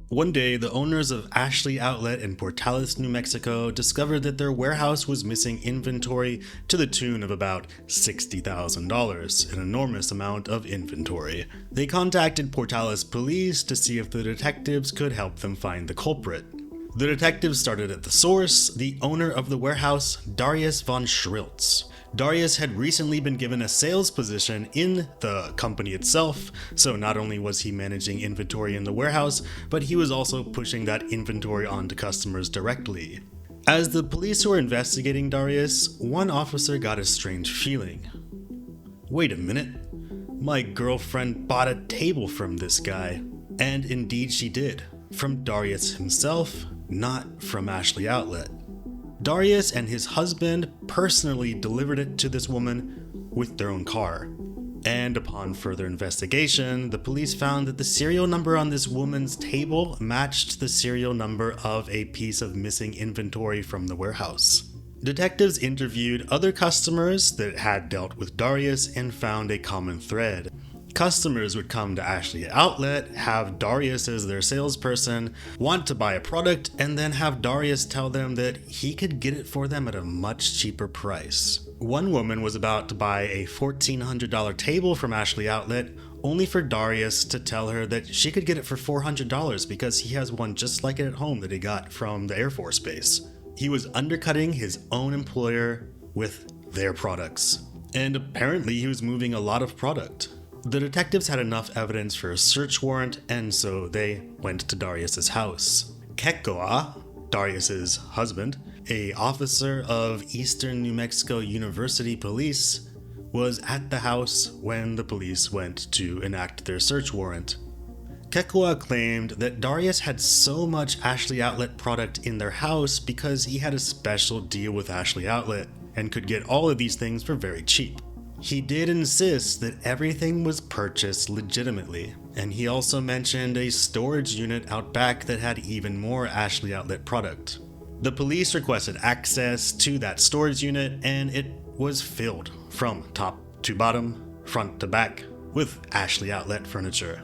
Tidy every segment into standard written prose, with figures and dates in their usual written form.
One day, the owners of Ashley Outlet in Portales, New Mexico discovered that their warehouse was missing inventory to the tune of about $60,000, an enormous amount of inventory. They contacted Portales police to see if the detectives could help them find the culprit. The detectives started at the source, the owner of the warehouse, Darius von Schriltz. Darius had recently been given a sales position in the company itself, so not only was he managing inventory in the warehouse, but he was also pushing that inventory onto customers directly. As the police were investigating Darius, one officer got a strange feeling. Wait a minute, my girlfriend bought a table from this guy. And indeed she did, from Darius himself, not from Ashley Outlet. Darius and his husband personally delivered it to this woman with their own car. And upon further investigation, the police found that the serial number on this woman's table matched the serial number of a piece of missing inventory from the warehouse. Detectives interviewed other customers that had dealt with Darius and found a common thread. Customers would come to Ashley Outlet, have Darius as their salesperson, want to buy a product, and then have Darius tell them that he could get it for them at a much cheaper price. One woman was about to buy a $1,400 table from Ashley Outlet, only for Darius to tell her that she could get it for $400 because he has one just like it at home that he got from the Air Force Base. He was undercutting his own employer with their products. And apparently he was moving a lot of product. The detectives had enough evidence for a search warrant, and so they went to Darius's house. Kekoa, Darius's husband, an officer of Eastern New Mexico University Police, was at the house when the police went to enact their search warrant. Kekoa claimed that Darius had so much Ashley Outlet product in their house because he had a special deal with Ashley Outlet and could get all of these things for very cheap. He did insist that everything was purchased legitimately, and he also mentioned a storage unit out back that had even more Ashley Outlet product. The police requested access to that storage unit, and it was filled from top to bottom, front to back, with Ashley Outlet furniture.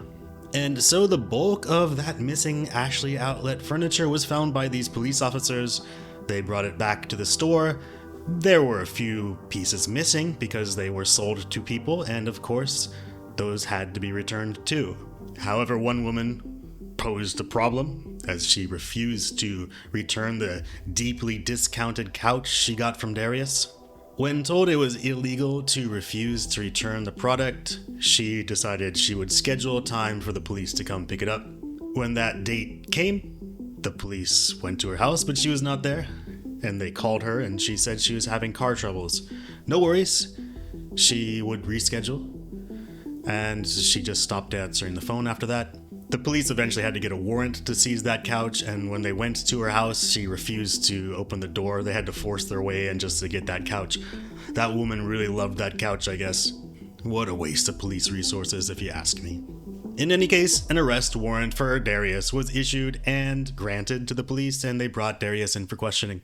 And so the bulk of that missing Ashley Outlet furniture was found by these police officers. They brought it back to the store. There were a few pieces missing because they were sold to people, and of course, those had to be returned too. However, one woman posed a problem as she refused to return the deeply discounted couch she got from Darius. When told it was illegal to refuse to return the product, she decided she would schedule a time for the police to come pick it up. When that date came, the police went to her house, but she was not there. And they called her and she said she was having car troubles. No worries, she would reschedule. And she just stopped answering the phone after that. The police eventually had to get a warrant to seize that couch, and when they went to her house, she refused to open the door. They had to force their way in just to get that couch. That woman really loved that couch, I guess. What a waste of police resources, if you ask me. In any case, an arrest warrant for Darius was issued and granted to the police, and they brought Darius in for questioning.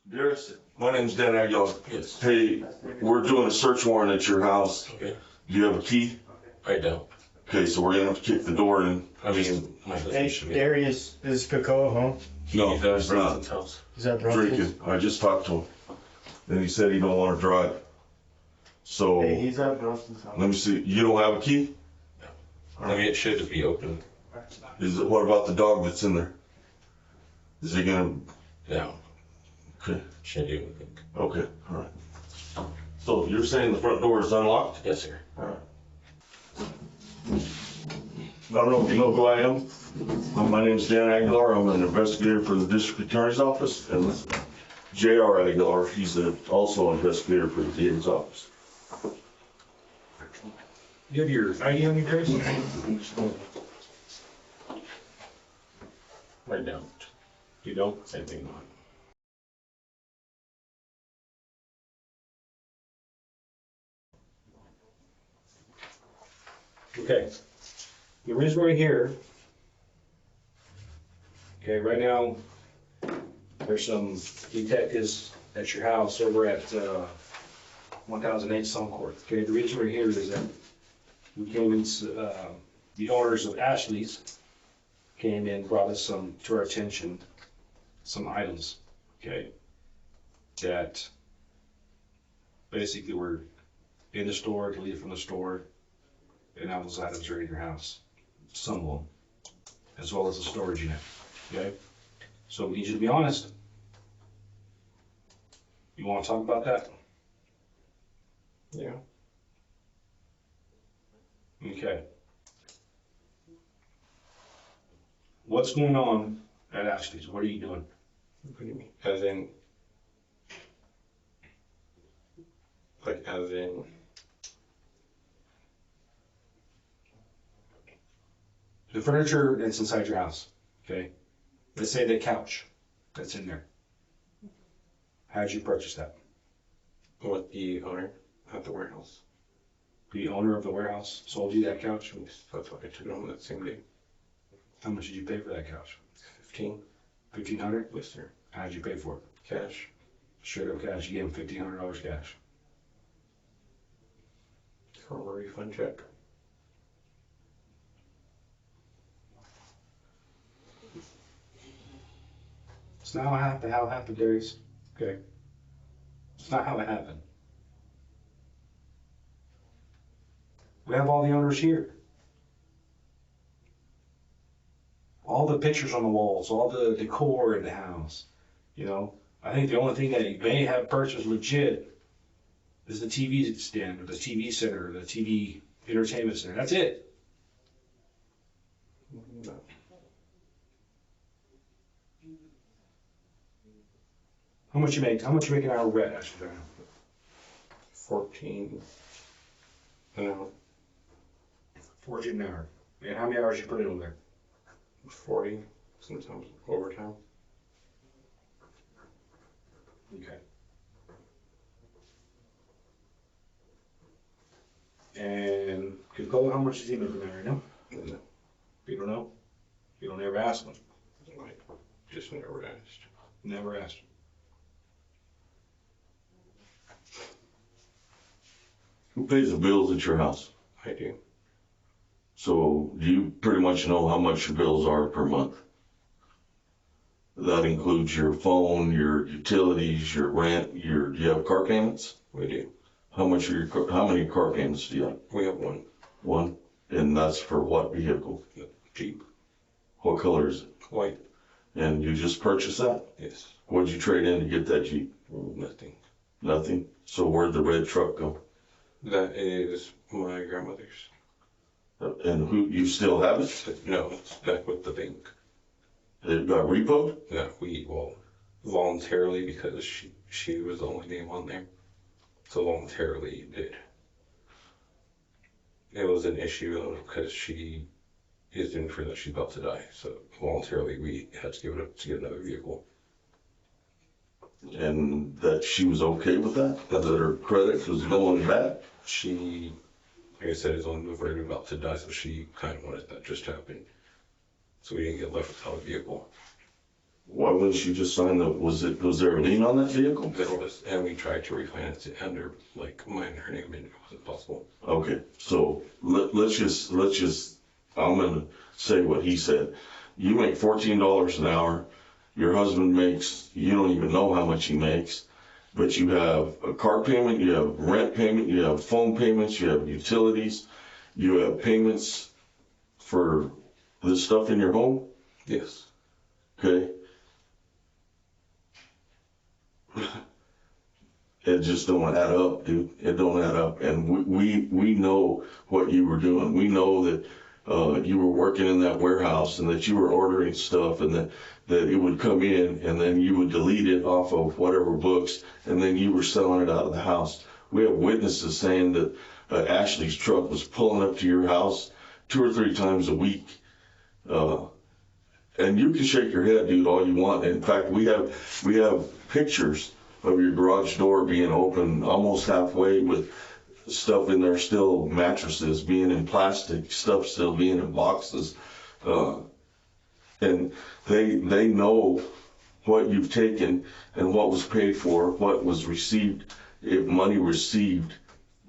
Darius, my name's Dan Aguilar. Yes. Hey, we're doing a search warrant at your house. Okay. Do you have a key? I don't. Okay, so we're gonna have to kick the door in. I mean, my Hey, husband should be. Darius, is Cocoa home? No, He does it's not. house. Is that Brunson's? Drinking. I just talked to him. And he said he don't wanna drive. So, Hey, he's at Brunson's house. let me see, you don't have a key? I mean, it should be open. What about the dog that's in there? Is he gonna, No, okay, should do. okay, alright. So you're saying the front door is unlocked? Yes, sir. Alright. I don't know if you know who I am. My name's Dan Aguilar. I'm an investigator for the district attorney's office, and this J.R. Aguilar, he's also an investigator for the DA's office. You have your ID on you, Darius? I don't. You don't? Same thing. Okay. The reason we're here. Okay, right now, there's some detectives at your house over at 1008 Suncourt. Okay, the reason we're here is that we came into the owners of Ashley's came in, brought us to our attention, some items, okay, that basically were in the store, deleted from the store, and now those items are in your house, some of them, as well as the storage unit, okay? So we need you to be honest. You wanna talk about that? Yeah. Okay. What's going on at Ashley's? What are you doing? What do you mean? As in, like, as in, The furniture that's inside your house, okay? Let's say the couch that's in there. How'd you purchase that? what the owner at the warehouse. The owner of the warehouse sold you that couch? That's why I took it home that same day. How much did you pay for that couch? 15. 1,500? Yes, sir. How'd you pay for it? Cash. Straight up cash. You gave him $1,500 cash. From a refund check. It's not how it happened, Darius. Okay. It's not how it happened. We have all the owners here. All the pictures on the walls, all the decor in the house. You know, I think the only thing that you may have purchased legit is the TV stand, or the TV center, or the TV entertainment center. That's it. No. How much you make? How much you make an hour rent, actually? 14. No, 14 an hour. And how many hours you put in over there? 40. Sometimes overtime. Okay. And Coca-Cola, how much is he making there right now? No. You don't know? You don't ever ask him? Like, just never asked. Never asked. Who pays the bills at your house? I do. So do you pretty much know how much your bills are per month? That includes your phone, your utilities, your rent, do you have car payments? We do. How many car payments do you have? We have one. One? And that's for what vehicle? Jeep. What color is it? White. And you just purchased that? Yes. What'd you trade in to get that Jeep? Nothing. Nothing? So where'd the red truck go? That is my grandmother's. And you still have it? No, it's back with the bank. It got repoed? No, voluntarily, because she was the only name on there. So voluntarily did. It was an issue though, because she is in for that she's about to die. So voluntarily we had to give it up to get another vehicle. And that she was okay with that? That her credit was going bad? She, like I said, is only afraid about to die, so she kind of wanted that just to happen. So we didn't get left without a vehicle. Why wouldn't you just sign was there a lien on that vehicle? There was, and we tried to refinance it under like mine and her name, and it wasn't possible. Okay, so let's just, I'm gonna say what he said. You make $14 an hour, your husband makes, you don't even know how much he makes, but you have a car payment, you have rent payment, you have phone payments, you have utilities, you have payments for the stuff in your home, Yes. okay? It just don't add up, dude. It don't add up. And we know what you were doing. We know that you were working in that warehouse and that you were ordering stuff and that it would come in and then you would delete it off of whatever books and then you were selling it out of the house. We have witnesses saying that Ashley's truck was pulling up to your house 2 or 3 times a week. And you can shake your head, dude, all you want. In fact, we have pictures of your garage door being open almost halfway with stuff in there still, mattresses being in plastic, stuff still being in boxes. And they know what you've taken and what was paid for, what was received, if money received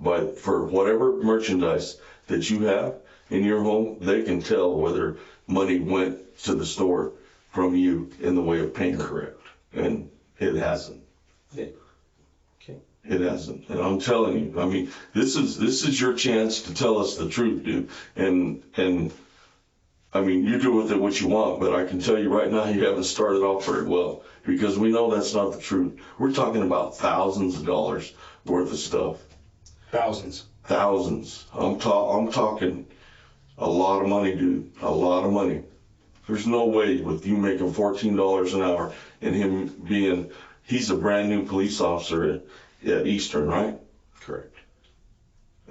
for whatever merchandise that you have in your home, they can tell whether money went to the store from you in the way of payment. Correct. And it hasn't. Yeah. Okay. It hasn't. And I'm telling you, I mean, this is your chance to tell us the truth, dude. And I mean, you do with it what you want, but I can tell you right now, you haven't started off very well, because we know that's not the truth. We're talking about thousands of dollars worth of stuff. Thousands. Thousands. I'm talking a lot of money, dude. A lot of money. There's no way with you making $14 an hour and him being, he's a brand new police officer at Eastern, right? Correct.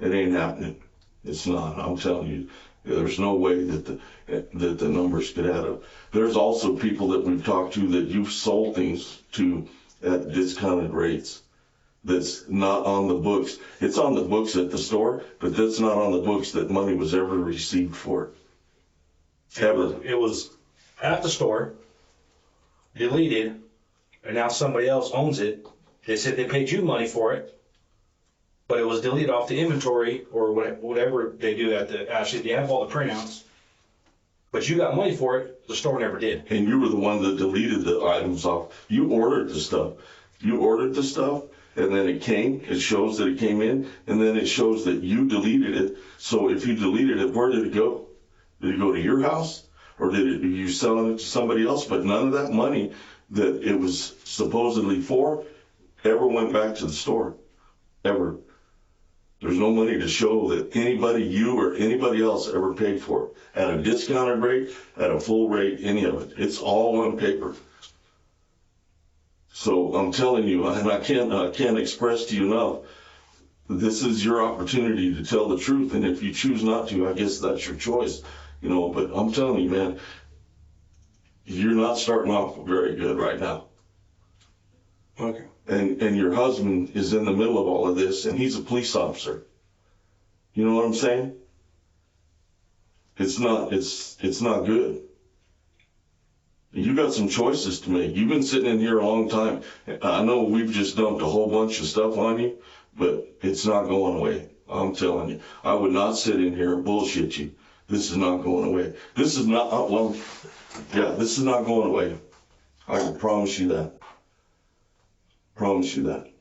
It ain't happening. It's not. I'm telling you, there's no way that the numbers could add up. There's also people that we've talked to that you've sold things to at discounted rates. That's not on the books. It's on the books at the store, but that's not on the books that money was ever received for. Ever. It was at the store, deleted, and now somebody else owns it. They said they paid you money for it, but it was deleted off the inventory or whatever they do at the Ashley. They have all the printouts, but you got money for it. The store never did. And you were the one that deleted the items off. You ordered the stuff. You ordered the stuff, and then it came. It shows that it came in, and then it shows that you deleted it. So if you deleted it, where did it go? Did it go to your house, or did you selling it to somebody else? But none of that money that it was supposedly for ever went back to the store. Ever. There's no money to show that anybody, you or anybody else, ever paid for it. At a discounted rate, at a full rate, any of it. It's all on paper. So I'm telling you, and I can't express to you enough, this is your opportunity to tell the truth. And if you choose not to, I guess that's your choice. You know, but I'm telling you, man, you're not starting off very good right now. Okay. And your husband is in the middle of all of this, and he's a police officer. You know what I'm saying? It's not good. You got some choices to make. You've been sitting in here a long time. I know we've just dumped a whole bunch of stuff on you, but it's not going away. I'm telling you. I would not sit in here and bullshit you. This is not going away. This is not, this is not going away. I can promise you that. Promise you that.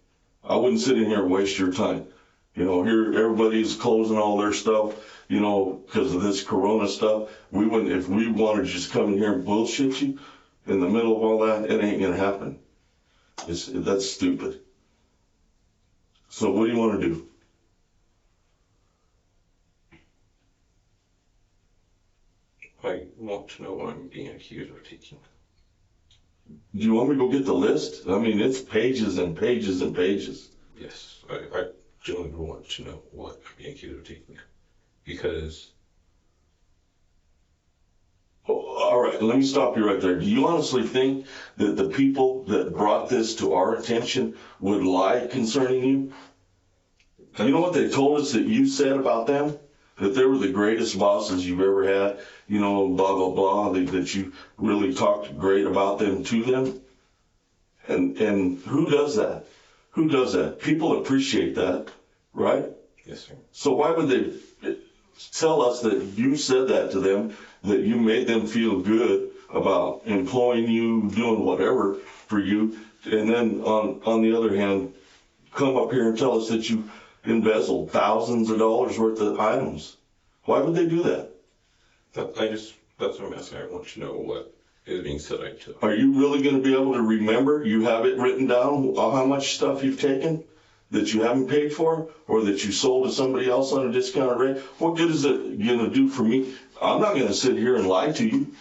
I wouldn't sit in here and waste your time. You know, here everybody's closing all their stuff, you know, because of this Corona stuff. We wouldn't, if we wanted to just come in here and bullshit you in the middle of all that, it ain't gonna happen. That's stupid. So what do you want to do? I want to know what I'm being accused of taking. Do you want me to go get the list? I mean, it's pages and pages and pages. Yes, I genuinely want to know what I'm being accused of taking. Because All right, let me stop you right there. Do you honestly think that the people that brought this to our attention would lie concerning you? You know what they told us that you said about them? That they were the greatest bosses you've ever had, you know, blah, blah, blah, that you really talked great about them to them? And who does that? Who does that? People appreciate that, right? yes, sir. So why would they tell us that you said that to them, that you made them feel good about employing you, doing whatever for you, and then on the other hand, come up here and tell us that you embezzled thousands of dollars worth of items? Why would they do that? That's what I'm asking. I want to know what is being said to. Are you really going to be able to remember? You have it written down how much stuff you've taken that you haven't paid for, or that you sold to somebody else on a discounted rate? What good is it going to do for me? I'm not going to sit here and lie to you.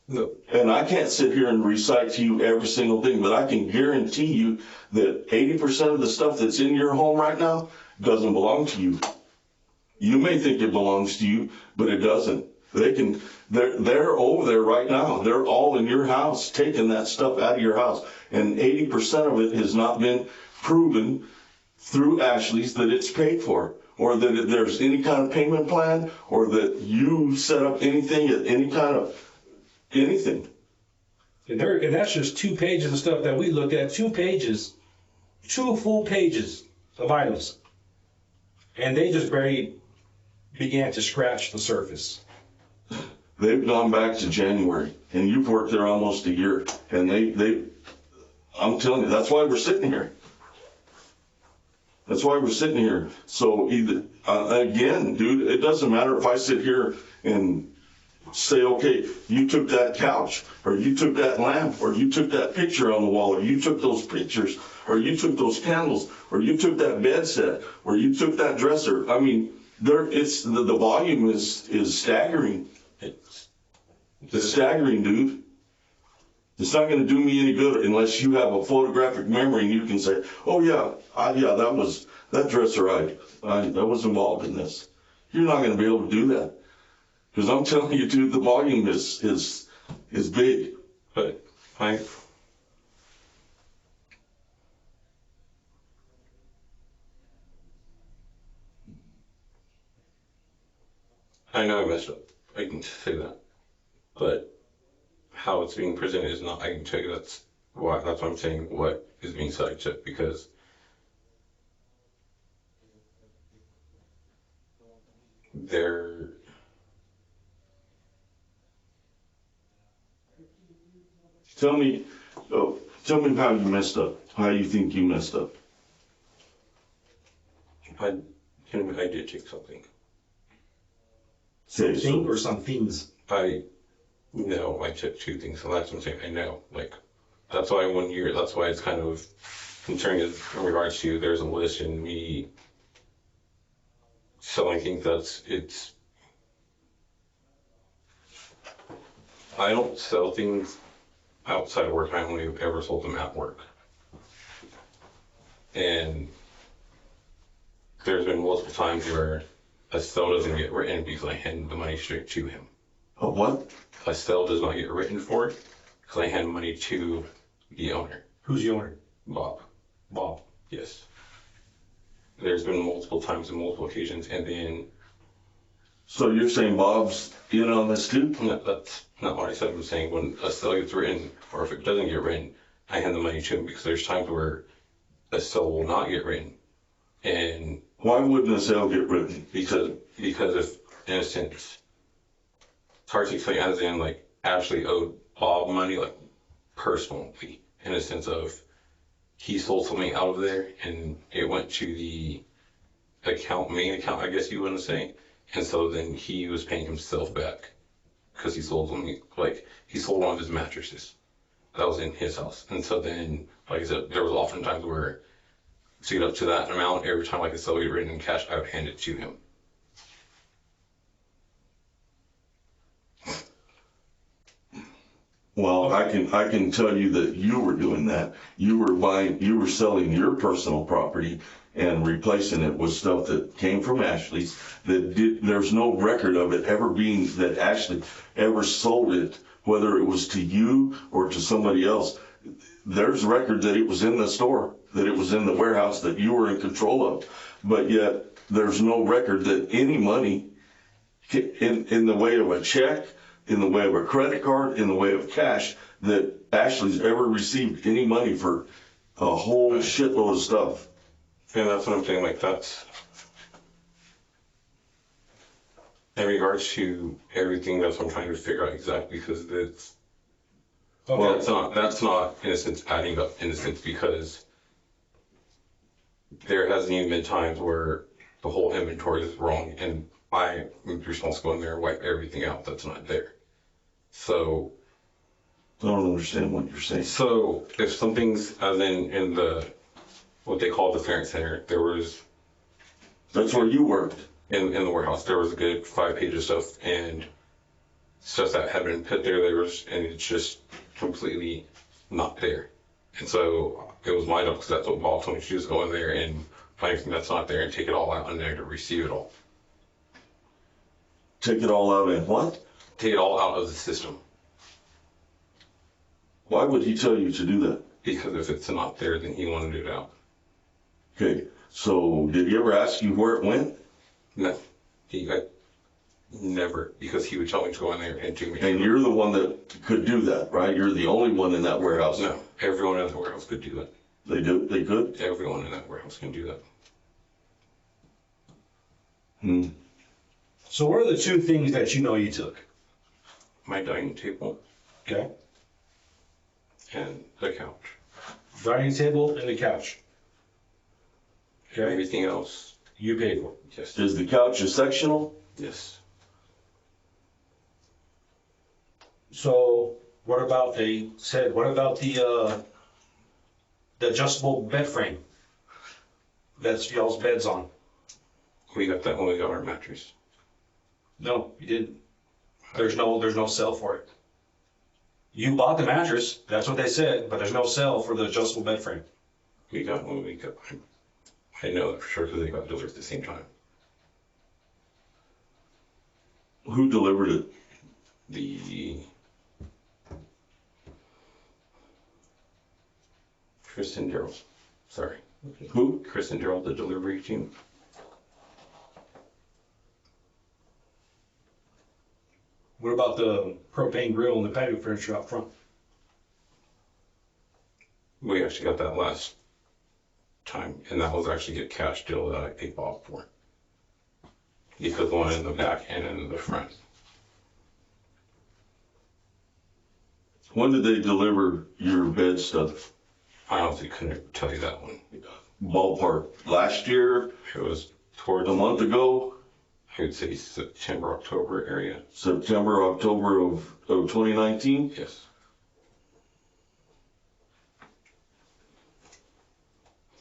No. And I can't sit here and recite to you every single thing, but I can guarantee you that 80% of the stuff that's in your home right now doesn't belong to you. You may think it belongs to you, but it doesn't. They're over there right now. They're all in your house, taking that stuff out of your house. And 80% of it has not been proven through Ashley's that it's paid for, or that there's any kind of payment plan, or that you set up anything at any kind of anything. And that's just 2 pages of stuff that we looked at. 2 pages, 2 full pages of items. And they just barely began to scratch the surface. They've gone back to January, and you've worked there almost a year, and I'm telling you, that's why we're sitting here. That's why we're sitting here. So either, again, dude, it doesn't matter if I sit here and say, okay, you took that couch, or you took that lamp, or you took that picture on the wall, or you took those pictures, or you took those candles, or you took that bed set, or you took that dresser. I mean, the volume is staggering. It's staggering, dude. It's not going to do me any good unless you have a photographic memory and you can say, oh yeah, that dresser, I was involved in this. You're not going to be able to do that. Because I'm telling you, dude, the volume is big. But I know I messed up. I can say that. But how it's being presented is not. I can tell you that's what I'm saying. What is being said to because they're Tell me, how you messed up. How you think you messed up. I did take something. Okay, Something or some things. I took two things, so that's what I'm saying. I know, like, that's why 1 year. That's why it's kind of concerning is in regards to there's a list and me selling things. I don't sell things outside of work. I only ever sold them at work, and there's been multiple times where a sale doesn't get written because I hand the money straight to him. a what? A sale does not get written for it because I hand money to the owner, Who's the owner? Bob. Bob. Yes. There's been multiple times and multiple occasions, and then So you're saying Bob's in on this too? no, that's not what I said. I'm saying when a sale gets written, or if it doesn't get written, I hand the money to him because there's times where a sale will not get written, and Why wouldn't a sale get written? because if in a sense, it's hard to explain as in like Ashley owed Bob money like personally in a sense of he sold something out of there and it went to the main account, I guess you want to say. And so then he was paying himself back because he sold something, like he sold one of his mattresses that was in his house. And so then, like I said, there was often times where to get up to that amount, every time like a sale get written in cash, I would hand it to him. Well, I can tell you that you were doing that. You were selling your personal property and replacing it with stuff that came from Ashley's. There's no record of it ever being that Ashley ever sold it, whether it was to you or to somebody else. There's record that it was in the store, that it was in the warehouse, that you were in control of, but yet there's no record that any money in the way of a check, in the way of a credit card, in the way of cash, that Ashley's ever received any money for a whole shitload of stuff. And that's what I'm saying, like that's in regards to everything. That's what I'm trying to figure out exactly because it's well, that's not in a sense adding up in a sense because there hasn't even been times where the whole inventory is wrong and I'm responsible to go in there and wipe everything out that's not there. So I don't understand what you're saying. So if something's as in the what they call the clearance center, there was That's where you worked. in the warehouse there was a good 5 pages of stuff and stuff that had been put there was and it's just completely not there. And so it was my job because that's what Bob told me to do is go in there and find anything that's not there and take it all out in there to receive it all. Take it all out and what? Take it all out of the system. Why would he tell you to do that? Because if it's not there, then he wanted it out. Okay, so did he ever ask you where it went? No, I never, because he would tell me to go in there and do me. And you're the one that could do that, right? You're the only one in that warehouse. No, everyone in the warehouse could do that. They do? They could? Everyone in that warehouse can do that. Hmm. So what are the two things that you know you took? my dining table, Okay. and the couch. Dining table and the couch. Okay. Everything else, You paid for. yes. Is the couch a sectional? Yes. So what about the adjustable bed frame? That's y'all's beds on. We got that when we got our mattress. No, you didn't. There's no sale for it. You bought the mattress, that's what they said, but there's no sale for the adjustable bed frame. We got when we got. I know that for sure because they got delivered at the same time. Who delivered it? The Chris and Daryl. Sorry. Who? Chris and Daryl, the delivery team. What about the propane grill and the patio furniture out front? We actually got that last time, and that was actually a cash deal that I paid Bob for. He put the one in the back and in the front. When did they deliver your bed stuff? I honestly couldn't tell you that one. Ballpark. Last year? It was towards, A month ago? I would say September, October area. September, October of 2019? Yes.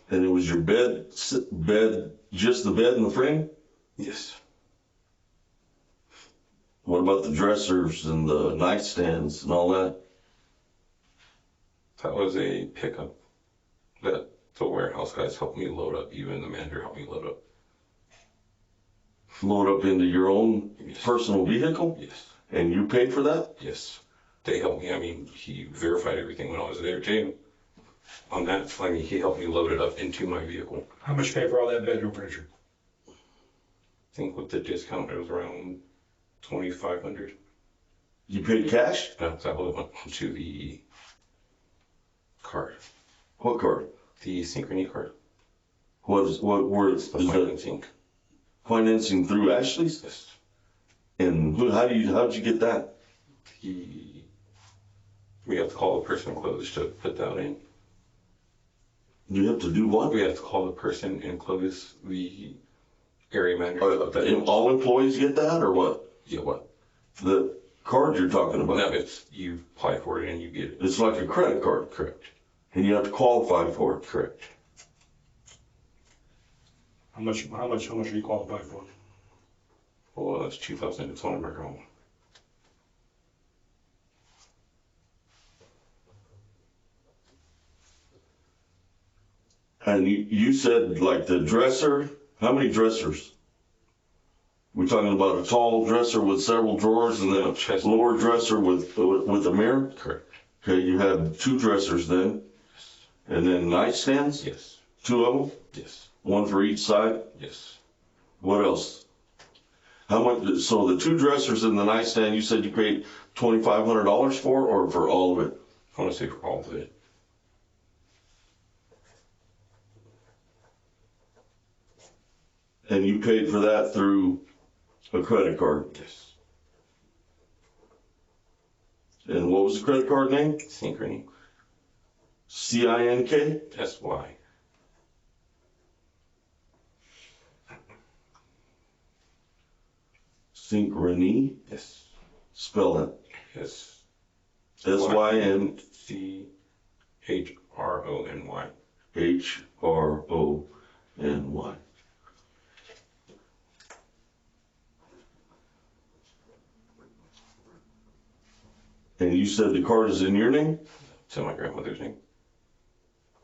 And it was your bed, just the bed and the frame? Yes. What about the dressers and the nightstands and all that? That was a pickup that the warehouse guys helped me load up. Even the manager helped me load up. Load up into your own personal vehicle? Yes. And you paid for that? Yes. They helped me. I mean, he verified everything when I was there too. On that, I mean, he helped me load it up into my vehicle. How much you pay for all that bedroom furniture? I think with the discount, it was around $2,500. You paid cash? No, that would have went onto the card, What card? the Synchrony card. Where is The that financing. financing through Ashley's? Yes. And how'd you get that? We have to call the person closed to put that in. You have to do what? We have to call the person and close the area manager. to put that in. All employees get that or what? Yeah, what? The card you're talking about? No, it's you apply for it and you get it. It's like a credit card. Correct. And you have to qualify for it. Correct. How much are you qualified for? Well, that's 2,000. It's on my own. And you said like the dresser, how many dressers? We're talking about a tall dresser with several drawers and then a lower dresser with a mirror? Correct. Okay, you have 2 dressers then. And then nightstands? Yes. 2 of them? Yes. One for each side? Yes. What else? How much? So the 2 dressers and the nightstand, you said you paid $2,500 for, or for all of it? I want to say for all of it. And you paid for that through a credit card. Yes. And what was the credit card name? Synchrony. CINK? SY. Synchrony? Yes. Spell that. Yes. SYNHRONY. And you said the card is in your name? It's in my grandmother's name.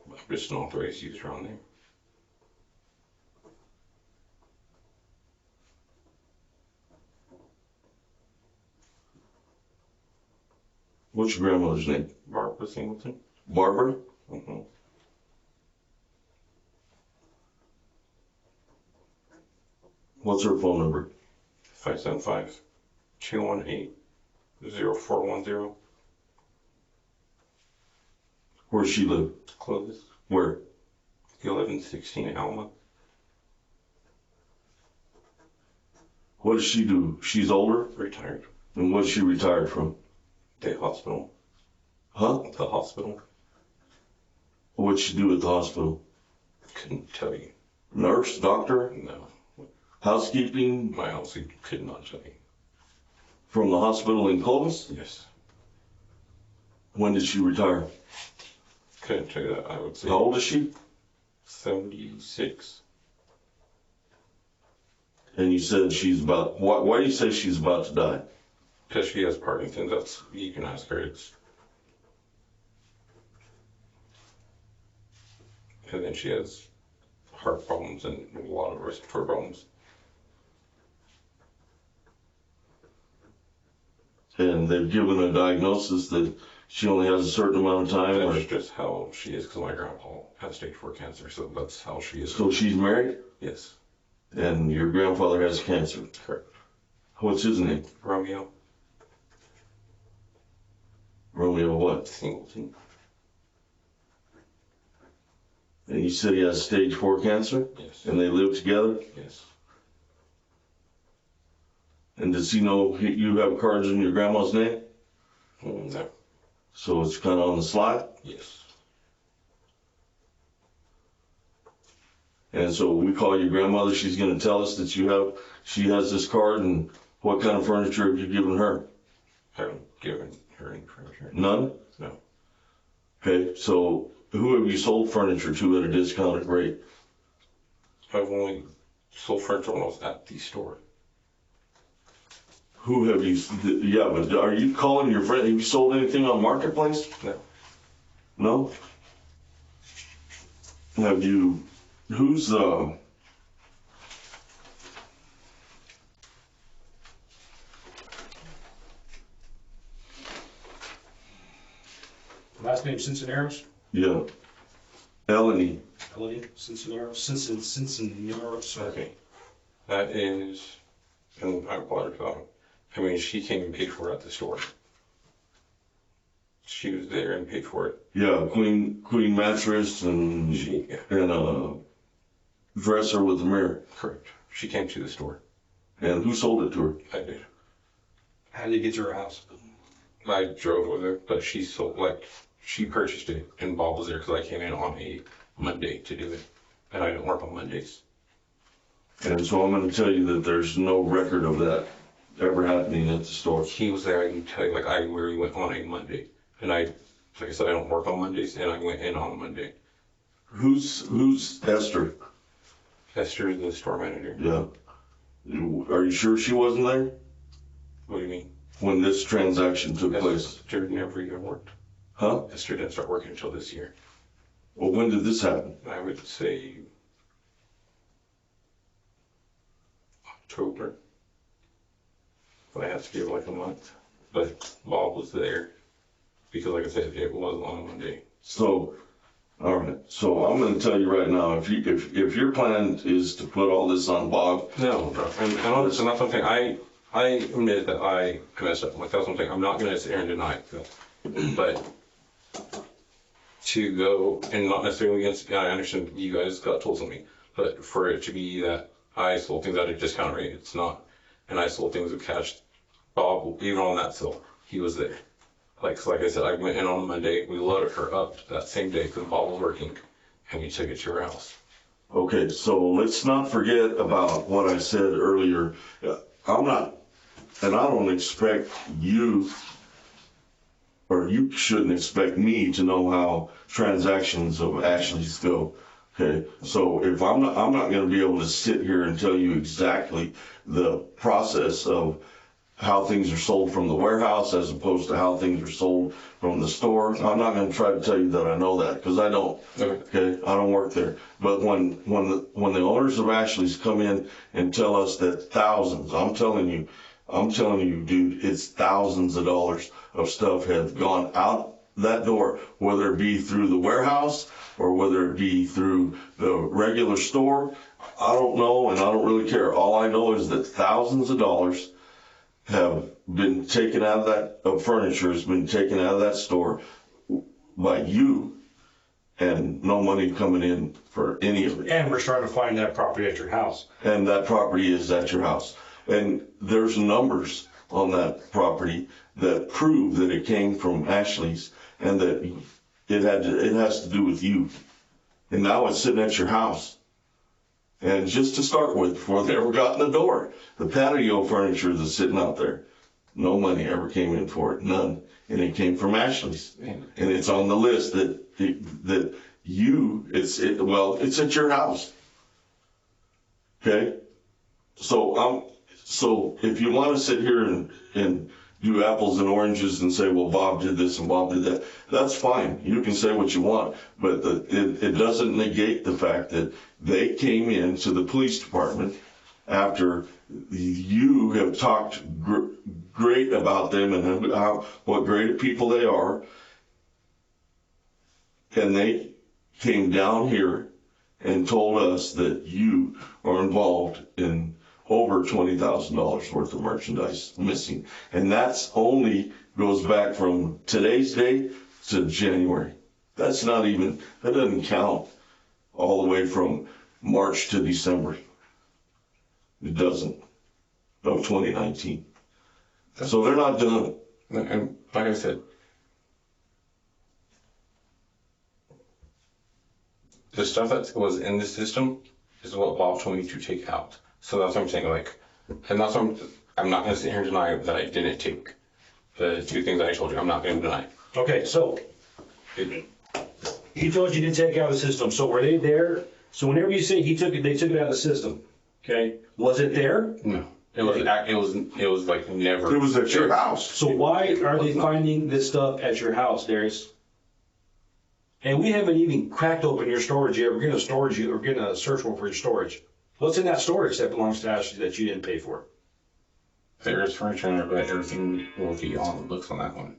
I'm just an authorized user on there. What's your grandmother's name? Barbara Singleton. Barbara? Mm-hmm. What's her phone number? 575-218-0410. Where's she live? Clovis. Where? 1116 Alma. What does she do? She's older? Retired. And what's she retired from? The hospital. Huh? The hospital. What'd she do at the hospital? Couldn't tell you. Nurse, doctor, No. housekeeping My house could not tell you. from the hospital in Clovis? Yes. When did she retire? Couldn't tell you that. I would say How old is she? 76. And you said she's about, why do you say she's about to die? Because she has Parkinson's. That's, you can ask her. And then she has heart problems and a lot of respiratory problems. And they've given a diagnosis that she only has a certain amount of time? That's just how she is, because my grandpa has stage 4 cancer, so that's how she is. So she's married? Yes. And your grandfather has cancer? Correct. What's his name? Romeo Romeo what? Singleton. And you said he has stage 4 cancer? Yes. And they live together? Yes. And does he know you have cards in your grandma's name? No. So it's kind of on the slide? Yes. And so we call your grandmother, she's going to tell us that she has this card, and what kind of furniture have you given her? I haven't given her any furniture. None? No. Okay, so who have you sold furniture to at a discounted rate? I've only sold furniture when I was at the store. Who have you, yeah, but are you calling your friend, have you sold anything on Marketplace? No. No? Have you, who's, Last name Cincinnaros? yeah, Eleni, Elodie Cincinnaros? Cincinnaros? Okay. That is, and I apologize for that one. I mean, she came and paid for it at the store. She was there and paid for it. yeah, queen mattress and Yeah. and a dresser with a mirror. Correct. She came to the store. And who sold it to her? I did. How did you get to her house? I drove with her, but she sold, she purchased it, and Bob was there because I came in on a Monday to do it, and I don't work on Mondays. And so I'm going to tell you that there's no record of that ever happening at the store. He was there, I can tell you, I literally went on a Monday, and like I said, I don't work on Mondays, and I went in on a Monday. Who's Esther? Esther, the store manager. Yeah. Are you sure she wasn't there What do you mean? when this transaction took place? Esther never even worked. Huh? Esther didn't start working until this year. Well, when did this happen? I would say October. But I had to give a month. But Bob was there because, like I said, it was on a Monday. So, all right. So I'm going to tell you right now, if your plan is to put all this on Bob, No, and honestly, that's something I admit that I messed up. That's something I'm not going to sit here and deny it. But to go and not necessarily against, I understand you guys got told something, but for it to be that I sold things at a discount rate, it's not. And I sold things with cash. Bob, even on that sale, he was there. Like I said, I went in on Monday. We loaded her up that same day because Bob was working, and we took it to her house. okay, so let's not forget about what I said earlier. I'm not, and I don't expect you, or you shouldn't expect me to know how transactions of Ashley's go. Okay, so if I'm not going to be able to sit here and tell you exactly the process of how things are sold from the warehouse as opposed to how things are sold from the store. I'm not going to try to tell you that I know that because I don't. Okay, I don't work there. But when the owners of Ashley's come in and tell us that thousands, I'm telling you, dude, it's thousands of dollars of stuff have gone out that door, whether it be through the warehouse or whether it be through the regular store. I don't know, and I don't really care. All I know is that thousands of dollars have been taken out of that, furniture has been taken out of that store by you, and no money coming in for any of it. And we're trying to find that property at your house. And that property is at your house. And there's numbers on that property that prove that it came from Ashley's and that it has to do with you. And now it's sitting at your house. And just to start with, before they ever got in the door, the patio furniture that's sitting out there, no money ever came in for it, none. And it came from Ashley's. And it's on the list that it's at your house. Okay? So if you want to sit here and do apples and oranges and say, well, Bob did this and Bob did that, that's fine. You can say what you want, but it doesn't negate the fact that they came into the police department after you have talked great about them and what great people they are, and they came down here and told us that you are involved in over $20,000 worth of merchandise missing. And that's only goes back from today's date to January. That doesn't count all the way from March to December. It doesn't, of 2019. So they're not done. And like I said, the stuff that was in the system is what Bob told me to take out. So that's what I'm saying, like, and that's what I'm not going to sit here and deny that I didn't take the two things that I told you. I'm not going to deny. Okay, so he told you to take it out of the system. So were they there? So whenever you say they took it out of the system. Okay, was it there? No, it was like never. It was at your house. So why are they finding this stuff at your house, Darius? And we haven't even cracked open your storage yet. We're gonna search for your storage. What's in that storage that belongs to Ashley that you didn't pay for? There is furniture in there, but everything will be on the books on that one.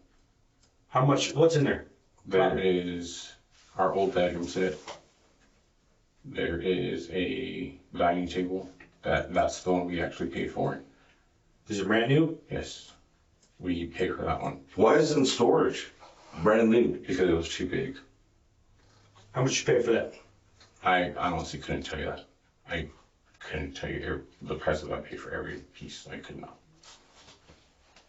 How much? What's in there? There is our old bedroom set. There is a dining table. That's the one we actually paid for. Is it brand new? Yes, we paid for that one Why is it in storage? Brand new. because it was too big. How much you pay for that? I honestly couldn't tell you that. I couldn't tell you the price that I paid for every piece. I could not.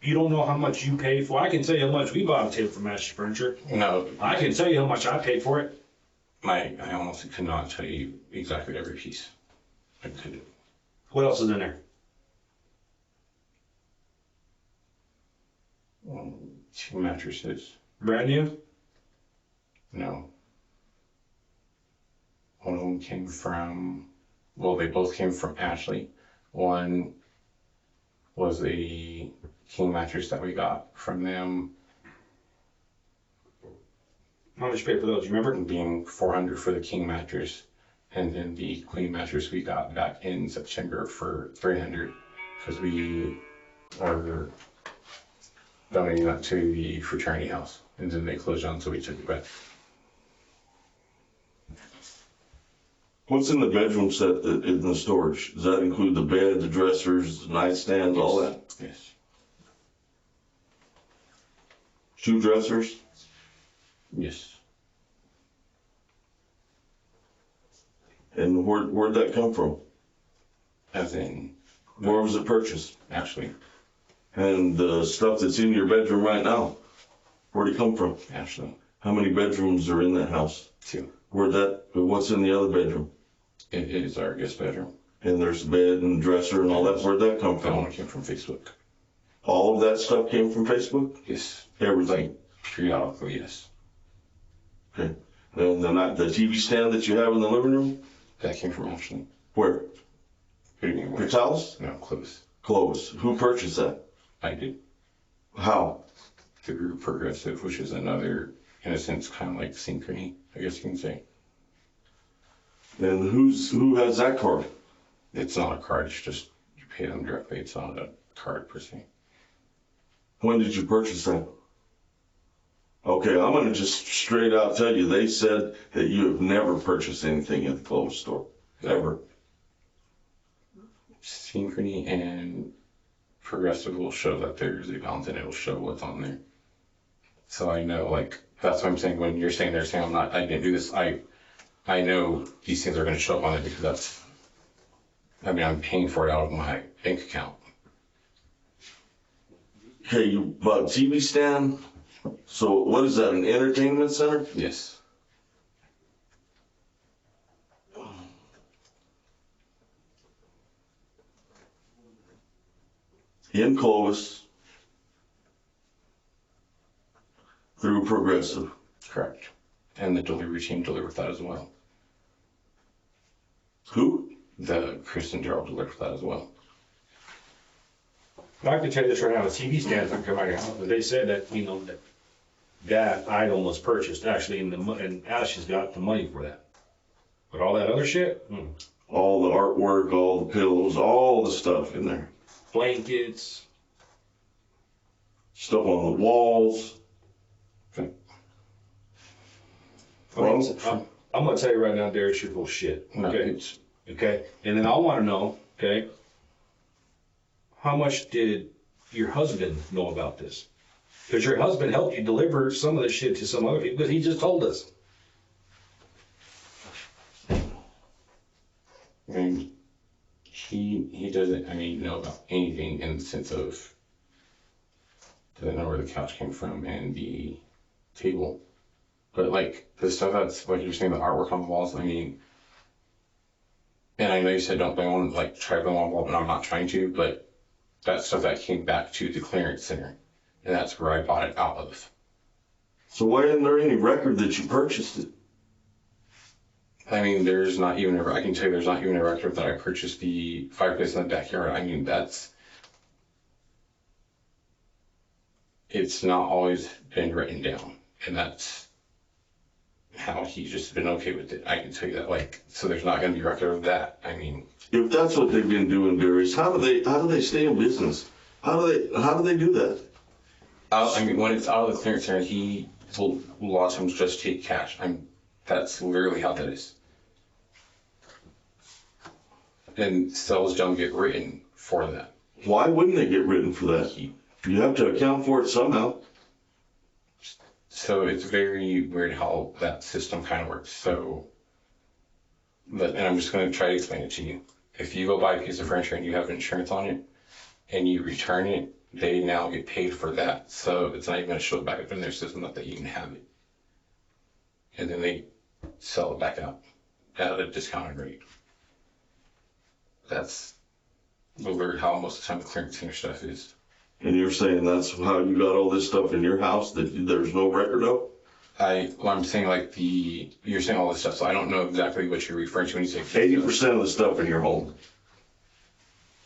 You don't know how much you paid for. I can tell you how much we bought a table from Ashley Furniture. No, I can tell you how much I paid for it. I honestly could not tell you exactly every piece. I couldn't. What else is in there? Two mattresses. Brand new? No. One of them came from, well, they both came from Ashley. One was a king mattress that we got from them, How much you pay for those? You remember? being $400 for the king mattress, and then the queen mattress we got back in September for $300 because we are donating that to the fraternity house, and then they closed down, so we took it back. What's in the bedroom set in the storage? Does that include the bed, the dressers, the nightstands, all that? Yes. 2 dressers? Yes. And where'd that come from? As in, Where was it purchased? Ashley. And the stuff that's in your bedroom right now, where'd it come from? Ashley. How many bedrooms are in that house? 2. What's in the other bedroom? It is our guest bedroom. And there's a bed and dresser and all that. Where'd that come That one from? came from Facebook. All of that stuff came from Facebook? Yes. Everything? Periodically, yes. Okay. And the TV stand that you have in the living room? That came from Ashley. Where? What do you mean? Your Where? towels? No, close. Clothes. Who purchased that? I did. How? The group Progressive, which is another, in a sense, kind of like Synchrony, I guess you can say. And who has that card? It's not a card, it's just you pay them directly. It's not a card per se. When did you purchase that? Okay, I'm going to just straight out tell you, they said that you have never purchased anything at the clothes store. Ever. Synchrony and Progressive will show that there's a balance and it will show what's on there. So I know, like, that's what I'm saying when you're saying there saying I didn't do this. I know these things are going to show up on it because I'm paying for it out of my bank account. Okay, you bought a TV stand. So what is that, an entertainment center? Yes. In Clovis through Progressive. Correct. And the delivery team delivered that as well. Who? The Chris and Gerald delivered that as well. I can tell you this right now, the TV stands don't come out of your house, but they said that, that item was purchased actually and Ashley's got the money for that. But all that other shit, All the artwork, all the pillows, all the stuff in there. blankets, Stuff on the walls. I'm gonna tell you right now, Darius, you're full of shit. No, Okay. it's- Okay. And then I want to know, okay, how much did your husband know about this? Because your husband helped you deliver some of this shit to some other people because he just told us. I mean, he doesn't, know about anything in the sense of doesn't know where the couch came from and the table. But like the stuff that's like you're saying, the artwork on the walls, and I know you said don't blame on try to blame on the wall, but I'm not trying to, but that's stuff that came back to the clearance center. And that's where I bought it out of. So why isn't there any record that you purchased it? There's not even I can tell you there's not even a record that I purchased the fireplace in the backyard. It's not always been written down. And that's how he's just been okay with it. I can tell you that. So there's not going to be a record of that. If that's what they've been doing, Darius, how do they stay in business? How do they do that? When it's out of the clearance center, he will a lot of times just take cash. That's literally how that is. And sales don't get written for that. Why wouldn't they get written for that? You have to account for it somehow. So it's very weird how that system kind of works. And I'm just going to try to explain it to you. If you go buy a piece of furniture and you have insurance on it and you return it, they now get paid for that. So it's not even going to show back up in their system that they even have it. And then they sell it back out at a discounted rate. That's literally how most of the time the clearance center stuff is. And you're saying that's how you got all this stuff in your house that there's no record of? I'm saying you're saying all this stuff, so I don't know exactly what you're referring to when you say 80% of the stuff in your home.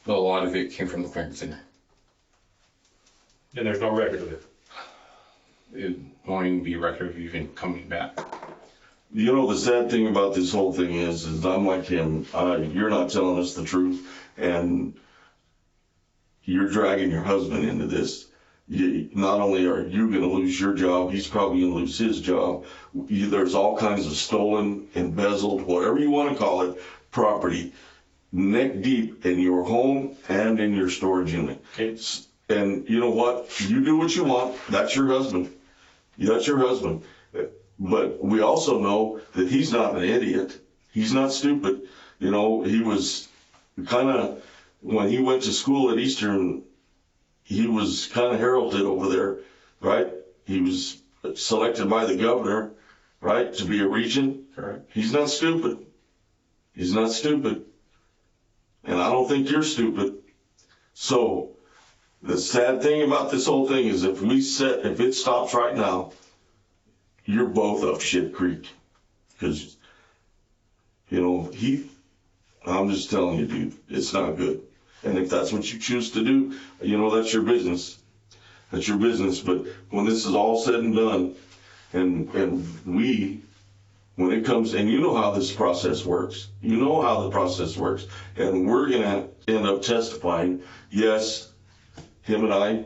A lot of it came from the clearance center. And there's no record of it. It won't even be a record of even coming back. The sad thing about this whole thing is I'm like him. You're not telling us the truth, and you're dragging your husband into this. Not only are you going to lose your job, he's probably going to lose his job. There's all kinds of stolen, embezzled, whatever you want to call it, property neck deep in your home and in your storage unit. Okay. And you know what? You do what you want. That's your husband. That's your husband. But we also know that he's not an idiot. He's not stupid. He was kind of, when he went to school at Eastern, he was kind of heralded over there, right? He was selected by the governor, right, to be a regent. Correct. He's not stupid. He's not stupid. And I don't think you're stupid. So the sad thing about this whole thing is if it stops right now, you're both up shit creek. Because, I'm just telling you, dude, it's not good. And if that's what you choose to do, that's your business. That's your business. But when this is all said and done, and when it comes, and you know how this process works. You know how the process works. And we're going to end up testifying, yes, him and I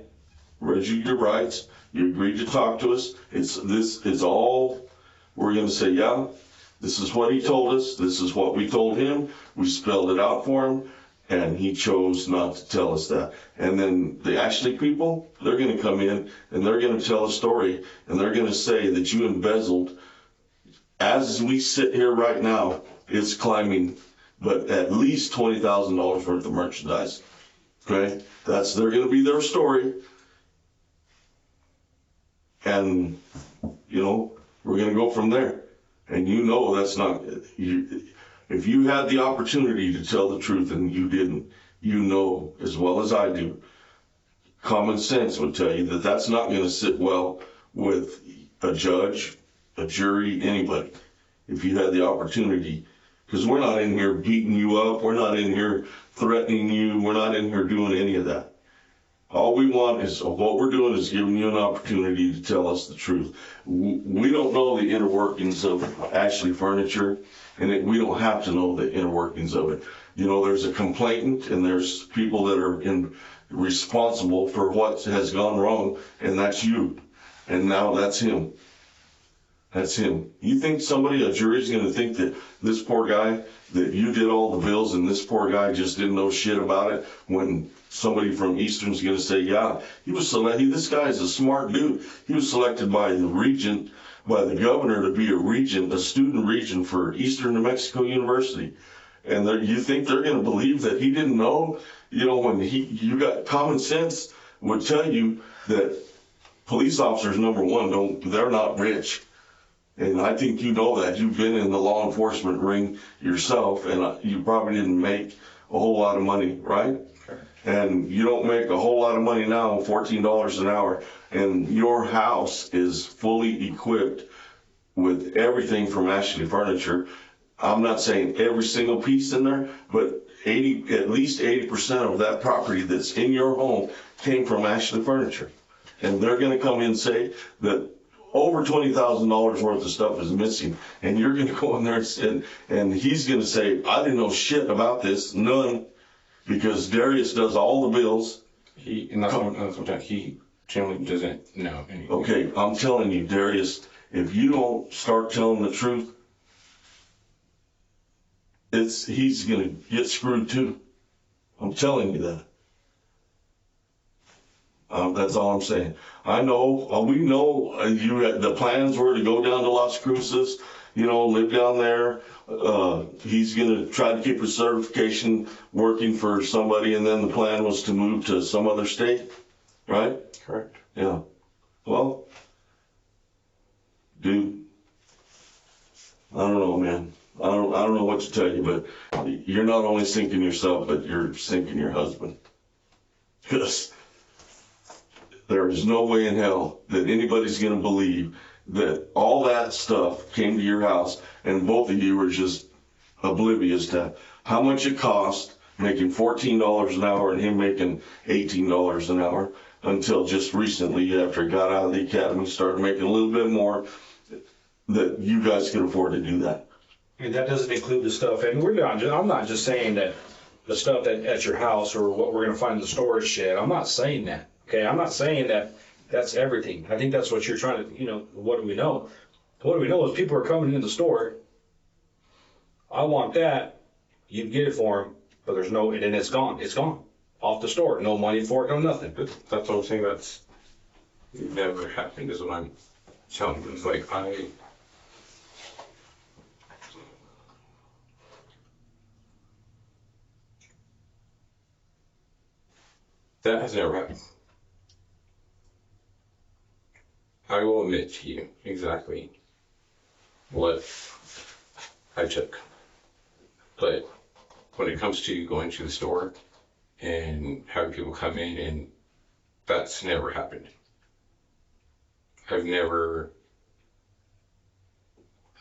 read you your rights. You agreed to talk to us. It's all, we're going to say, yeah, this is what he told us. This is what we told him. We spelled it out for him. And he chose not to tell us that. And then the Ashley people, they're going to come in and they're going to tell a story. And they're going to say that you embezzled. As we sit here right now, it's climbing, but at least $20,000 worth of merchandise. Okay? They're going to be their story. and, you know, we're gonna go from there. And you know that's not, if you had the opportunity to tell the truth and you didn't, you know as well as I do, common sense would tell you that that's not gonna sit well with a judge, a jury, anybody. If you had the opportunity, because we're not in here beating you up, we're not in here threatening you, we're not in here doing any of that. All we want is, what we're doing is giving you an opportunity to tell us the truth. We don't know the inner workings of Ashley Furniture, and we don't have to know the inner workings of it. You know, there's a complainant and there's people that are responsible for what has gone wrong, and that's you. And now that's him. That's him. You think a jury's going to think that this poor guy, that you did all the bills and this poor guy just didn't know shit about it, when somebody from Eastern's going to say, yeah, he was selected, this guy is a smart dude. He was selected by the regent, by the governor to be a regent, a student regent for Eastern New Mexico University. And you think they're going to believe that he didn't know? You know, when you got common sense would tell you that police officers, number one, they're not rich. And I think you know that. You've been in the law enforcement ring yourself, and you probably didn't make a whole lot of money, right? Sure. And you don't make a whole lot of money now, $14 an hour, and your house is fully equipped with everything from Ashley Furniture. I'm not saying every single piece in there, but at least 80% of that property that's in your home came from Ashley Furniture. And they're going to come in and say that over $20,000 worth of stuff is missing, and you're going to go in there and he's going to say, I didn't know shit about this, none, because Darius does all the bills. He generally doesn't know anything. Okay, I'm telling you, Darius, if you don't start telling the truth, he's going to get screwed too. I'm telling you that. That's all I'm saying. I know, we know the plans were to go down to Las Cruces, you know, live down there. He's going to try to keep his certification working for somebody, and then the plan was to move to some other state, right? Correct. Yeah. Well, dude, I don't know, man. I don't know what to tell you, but you're not only sinking yourself, but you're sinking your husband. Because there is no way in hell that anybody's going to believe that all that stuff came to your house and both of you were just oblivious to how much it cost, making $14 an hour and him making $18 an hour, until just recently, after he got out of the academy, started making a little bit more, that you guys could afford to do that. And that doesn't include the stuff, and I'm not just saying that the stuff at your house or what we're going to find in the storage shed. I'm not saying that. Okay, I'm not saying that that's everything. I think that's what you're trying to, what do we know? What do we know is people are coming in the store. I want that. You get it for them, but there's no, and then it's gone. It's gone. Off the store. No money for it, no nothing. But that's what I'm saying. That's never happened, is what I'm telling you. It's like, that has never happened. I will admit to you exactly what I took. But when it comes to going to the store and having people come in, and that's never happened. I've never,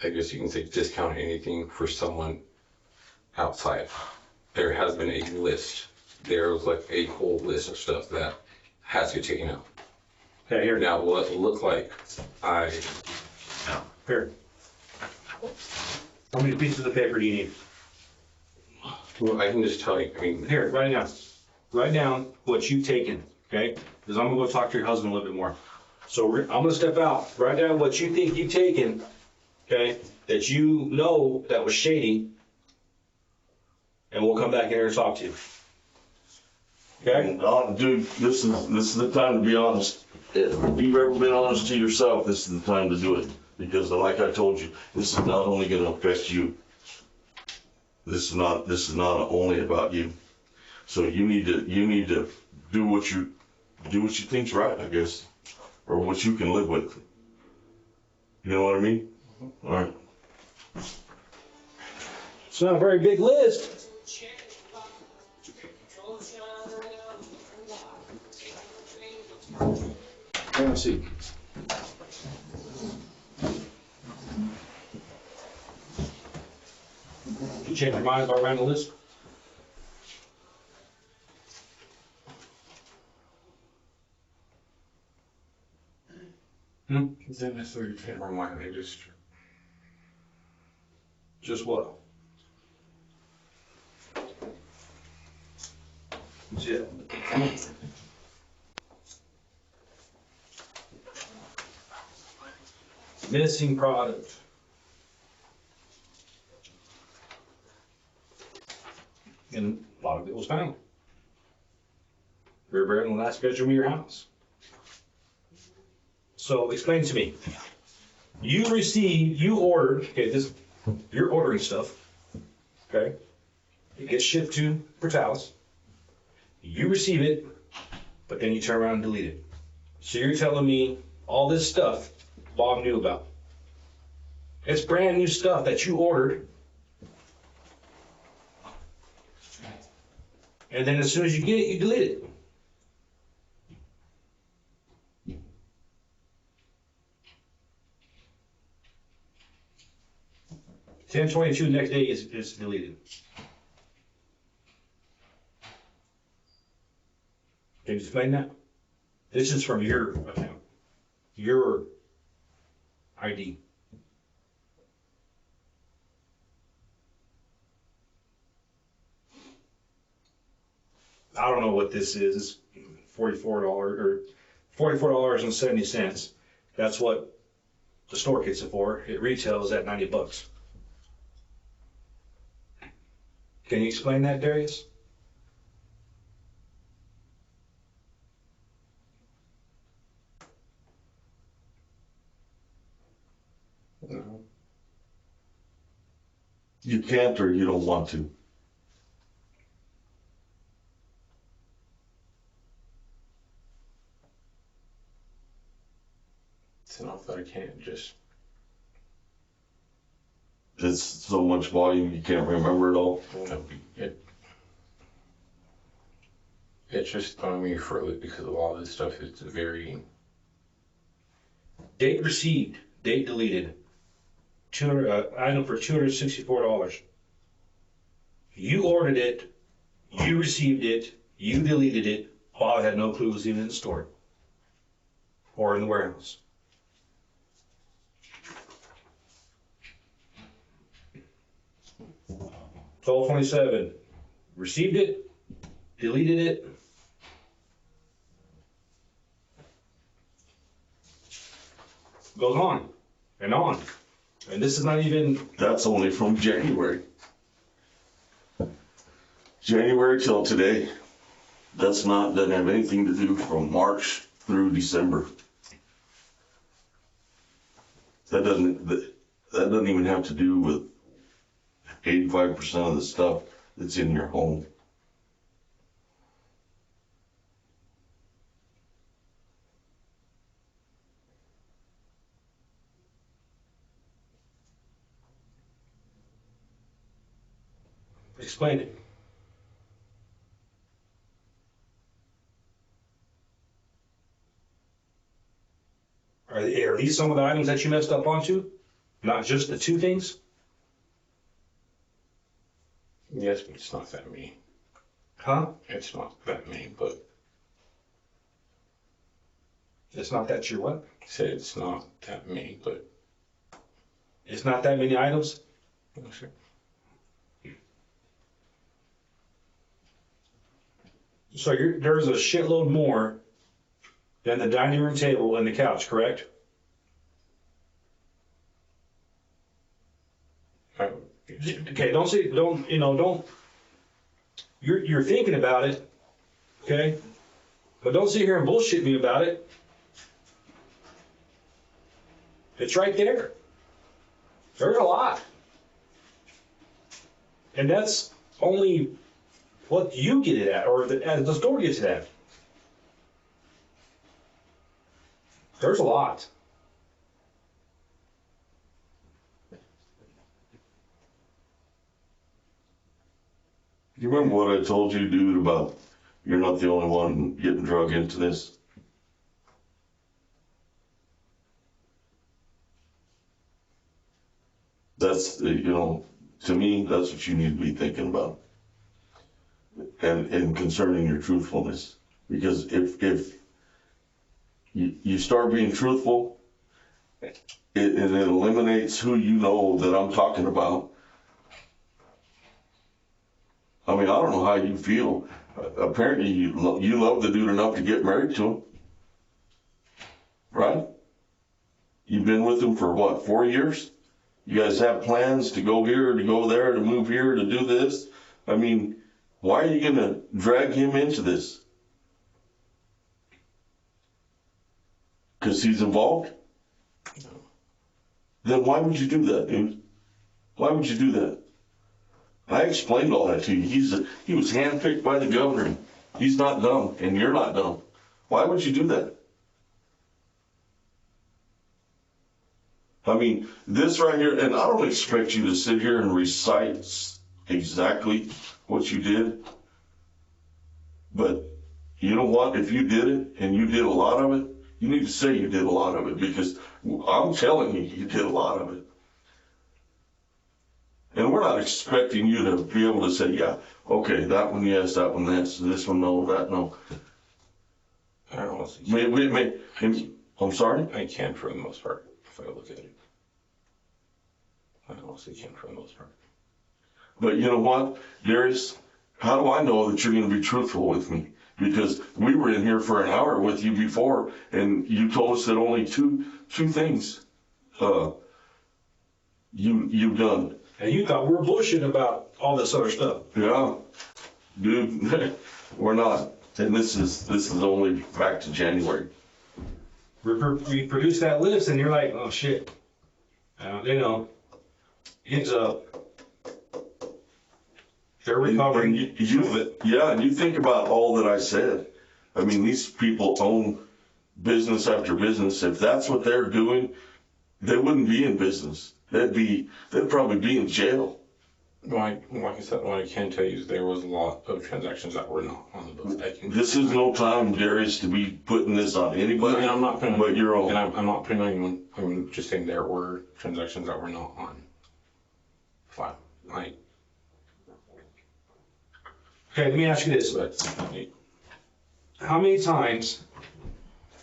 I guess you can say, discounted anything for someone outside. There has been a list. There was like a whole list of stuff that has to be taken out. Okay, here. Now, what it looked like, Here. How many pieces of paper do you need? well, I can just tell you, I mean, Here, write it down. Write down what you've taken, okay? Because I'm going to go talk to your husband a little bit more. So I'm going to step out. Write down what you think you've taken, okay, that you know that was shady, and we'll come back in here and talk to you. Okay? And, dude, this is the time to be honest. If you've ever been honest to yourself, this is the time to do it. Because like I told you, this is not only going to affect you. This is not only about you. So you need to do what you think's right, I guess. or what you can live with. You know what I mean? All right. It's not a very big list. Let me see. You change your mind about around the list? It's not necessarily change my mind. They Just what? Yeah. Missing product. And a lot of it was found. Rear bed in the last bedroom of your house. So explain to me. You ordered, okay, you're ordering stuff, okay? It gets shipped to Portalis. You receive it, but then you turn around and delete it. So you're telling me all this stuff Bob knew about. It's brand new stuff that you ordered. And then as soon as you get it, you delete it. $10.22 the next day is deleted. Can you explain that? This is from your account, your ID. I don't know what this is. It's $44 or $44.70. That's what the store gets it for. It retails at $90. Can you explain that, Darius? You can't or you don't want to. It's enough that I can't just. It's so much volume you can't remember it all. It's just throwing me for a loop because of all this stuff. It's very. Date received, date deleted. Item for $264. You ordered it, you received it, you deleted it. Bob had no clue it was even in the store or in the warehouse. $12.27. Received it, deleted it. Goes on and on. And this is not even. That's only from January. January till today. Doesn't have anything to do from March through December. That doesn't even have to do with 85% of the stuff that's in your home. Explain it. Are these some of the items that you messed up onto? Not just the two things? Yes, but it's not that many. Huh? It's not that many, but. It's not that you're what? I said it's not that many, but. It's not that many items? Okay. So there's a shitload more than the dining room table and the couch, correct? Okay, don't, you're thinking about it, okay? But don't sit here and bullshit me about it. It's right there. There's a lot. And that's only what you get it at, or the store gets it at. There's a lot. You remember what I told you, dude, about you're not the only one getting drug into this? That's, to me, that's what you need to be thinking about. And concerning your truthfulness. Because if you start being truthful, it eliminates who you know that I'm talking about. I mean, I don't know how you feel. Apparently, you love the dude enough to get married to him, right? You've been with him for what, 4 years? You guys have plans to go here, to go there, to move here, to do this. I mean, why are you gonna drag him into this? Because he's involved? Then why would you do that, dude? Why would you do that? I explained all that to you. He was handpicked by the governor. He's not dumb, and you're not dumb. Why would you do that? I mean, this right here, and I don't expect you to sit here and recite exactly what you did. But you know what? If you did it, and you did a lot of it, you need to say you did a lot of it, because I'm telling you, you did a lot of it. And we're not expecting you to be able to say, yeah, okay, that one yes, that one yes, this one no, that no. I honestly I'm sorry? I can for the most part, if I look at it. I honestly can for the most part. But you know what, Darius? How do I know that you're going to be truthful with me? Because we were in here for an hour with you before, and you told us that only two things you've done. And you thought we were bullshitting about all this other stuff. Yeah, dude, we're not. And this is only back to January. We produced that list, and you're like, oh shit. Ends up. They're recovering. And you think about all that I said. I mean, these people own business after business. If that's what they're doing, they wouldn't be in business. They'd probably be in jail. Like I said, what I can tell you is there was a lot of transactions that were not on the books. This is no time, Darius, to be putting this on anybody. And I'm not putting, but your own. And I'm not putting on anyone. I'm just saying there were transactions that were not on file. Okay, let me ask you this. But How many times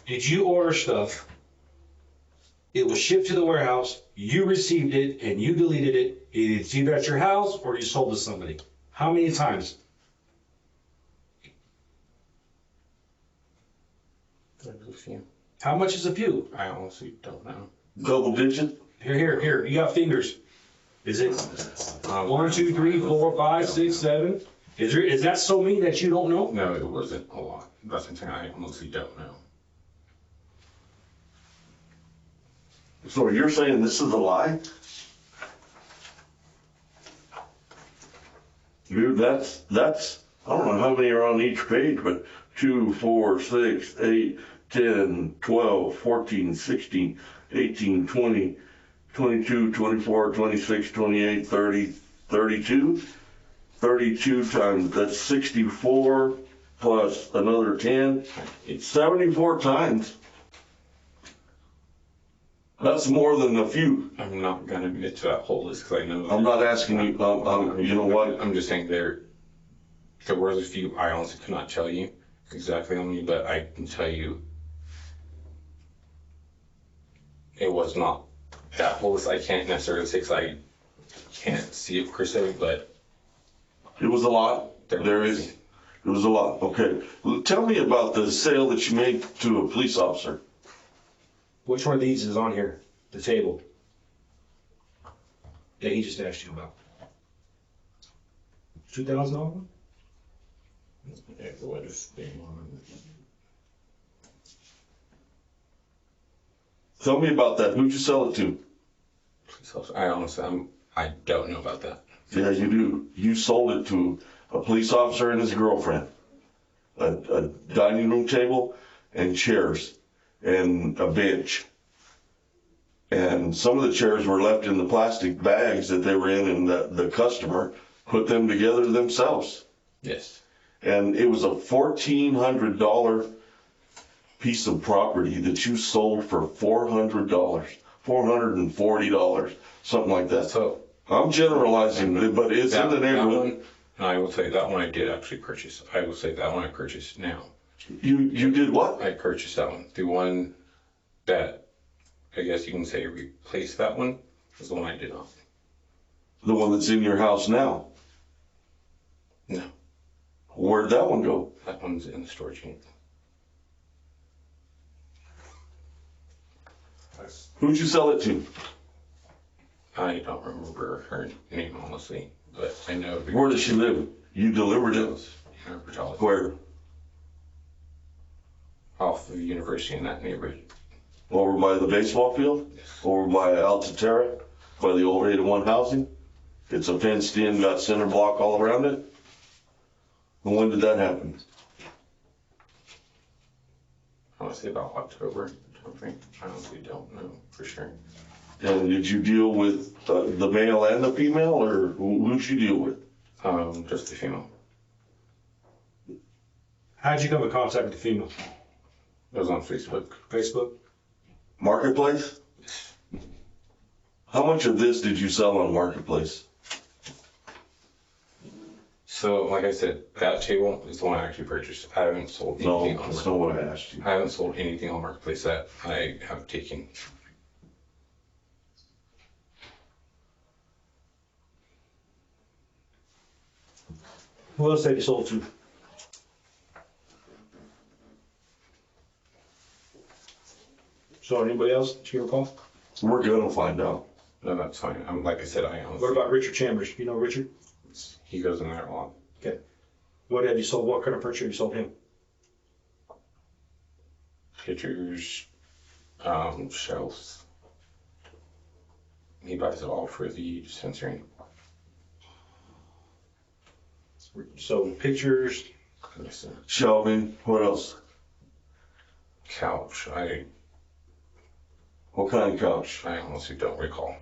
did you order stuff? It was shipped to the warehouse, you received it, and you deleted it. It's either at your house or you sold to somebody. How many times? there's a few. How much is a few? I honestly don't know. Double digit? Here. You got fingers. Is it 1, 2, 3, 4, 5, 6, 7? Is that so many that you don't know? No, it wasn't a lot. That's something I honestly don't know. So you're saying this is a lie? Dude, that's, I don't know how many are on each page, but 2, 4, 6, 8, 10, 12, 14, 16, 18, 20, 22, 24, 26, 28, 30, 32. 32 times, that's 64 plus another 10. It's 74 times. That's more than a few. I'm not going to admit to that whole list because I know. I'm not asking you, you know what? I'm just saying there was a few I honestly could not tell you exactly how many, but I can tell you it was not that whole list. I can't necessarily say because I can't see it per se, but It was a lot. It was a lot. Okay. Well, tell me about the sale that you made to a police officer. Which one of these is on here? The table. That he just asked you about. $2,000? what is the Tell me about that. Who'd you sell it to? I honestly, I don't know about that. Yeah, you do. You sold it to a police officer and his girlfriend. A dining room table and chairs. and a bench. And some of the chairs were left in the plastic bags that they were in, and the customer put them together themselves. Yes. And it was a $1,400 piece of property that you sold for $400, $440, something like that. So I'm generalizing, but it's in the that neighborhood. one, I will say that one I did actually purchase. I will say that one I purchased now. You did what? I purchased that one. The one that I guess you can say replaced that one is the one I did not. The one that's in your house now. No, Where'd that one go? that one's in the storage unit. Who'd you sell it to? I don't remember her name honestly, but I know Where does she live? You delivered it. Where? Off of the university in that neighborhood. Over by the baseball field? Yes. Over by Altaterra? By the old 801 housing? It's a fenced in, got center block all around it? And when did that happen? I want to say about October. I honestly don't know for sure. And did you deal with the male and the female, or who'd you deal with? Just the female. How'd you come in contact with the female? It was on Facebook. Facebook? Marketplace? How much of this did you sell on Marketplace? So, like I said, that table is the one I actually purchased. I haven't sold No, anything on that's not Marketplace. what I asked you. I haven't sold anything on Marketplace that I have taken. Who else have you sold to? So anybody else that you recall? We're gonna find out. No, that's fine. Like I said, I honestly. What about Richard Chambers? You know Richard? He goes in there a lot. Okay. What have you sold? What kind of furniture have you sold him? Pictures, shelves. He buys it all for the dispensary. So pictures, Yes, sir. Shelving, what else? Couch. What kind of couch? I honestly don't recall.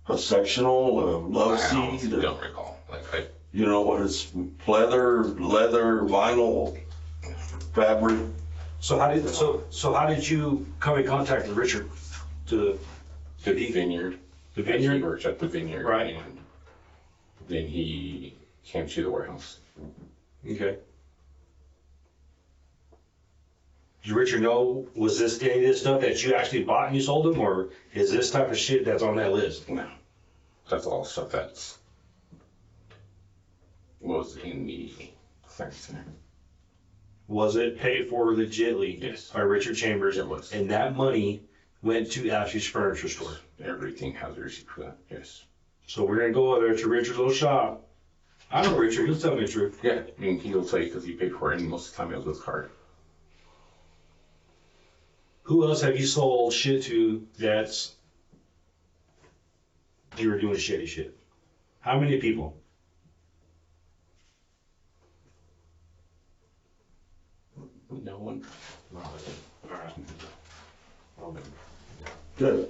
A sectional, a love I honestly seat? don't recall. Like You know what it's leather, vinyl, fabric? so how did you come in contact with Richard? To the vineyard. the He vineyard? works at the vineyard. Right. And then he came to the warehouse. Okay. Did Richard know, was this any of this stuff that you actually bought and you sold him, or is this type of shit that's on that list? No, that's all stuff that's was in the center. Was it paid for legitly Yes. by Richard Chambers? It was. And that money went to Ashley's furniture store. Everything has a receipt for that. Yes. So we're gonna go over there to Richard's little shop. I know Richard, he'll tell me the truth. Yeah, I mean, he'll tell you because he paid for it, and most of the time it was with card. Who else have you sold shit to that's you were doing shitty shit? How many people? No one. Good.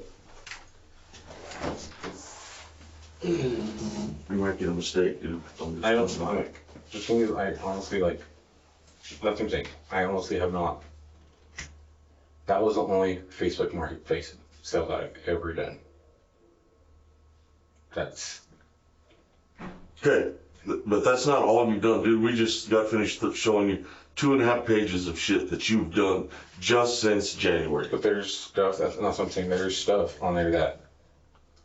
You might get a mistake, dude. I don't know. The thing is, I honestly like. That's what I'm saying. I honestly have not. That was the only Facebook Marketplace sale that I've ever done. That's. Okay, but that's not all you've done, dude. We just got finished showing you 2.5 pages of shit that you've done just since January. But there's stuff. That's what I'm saying. There's stuff on there that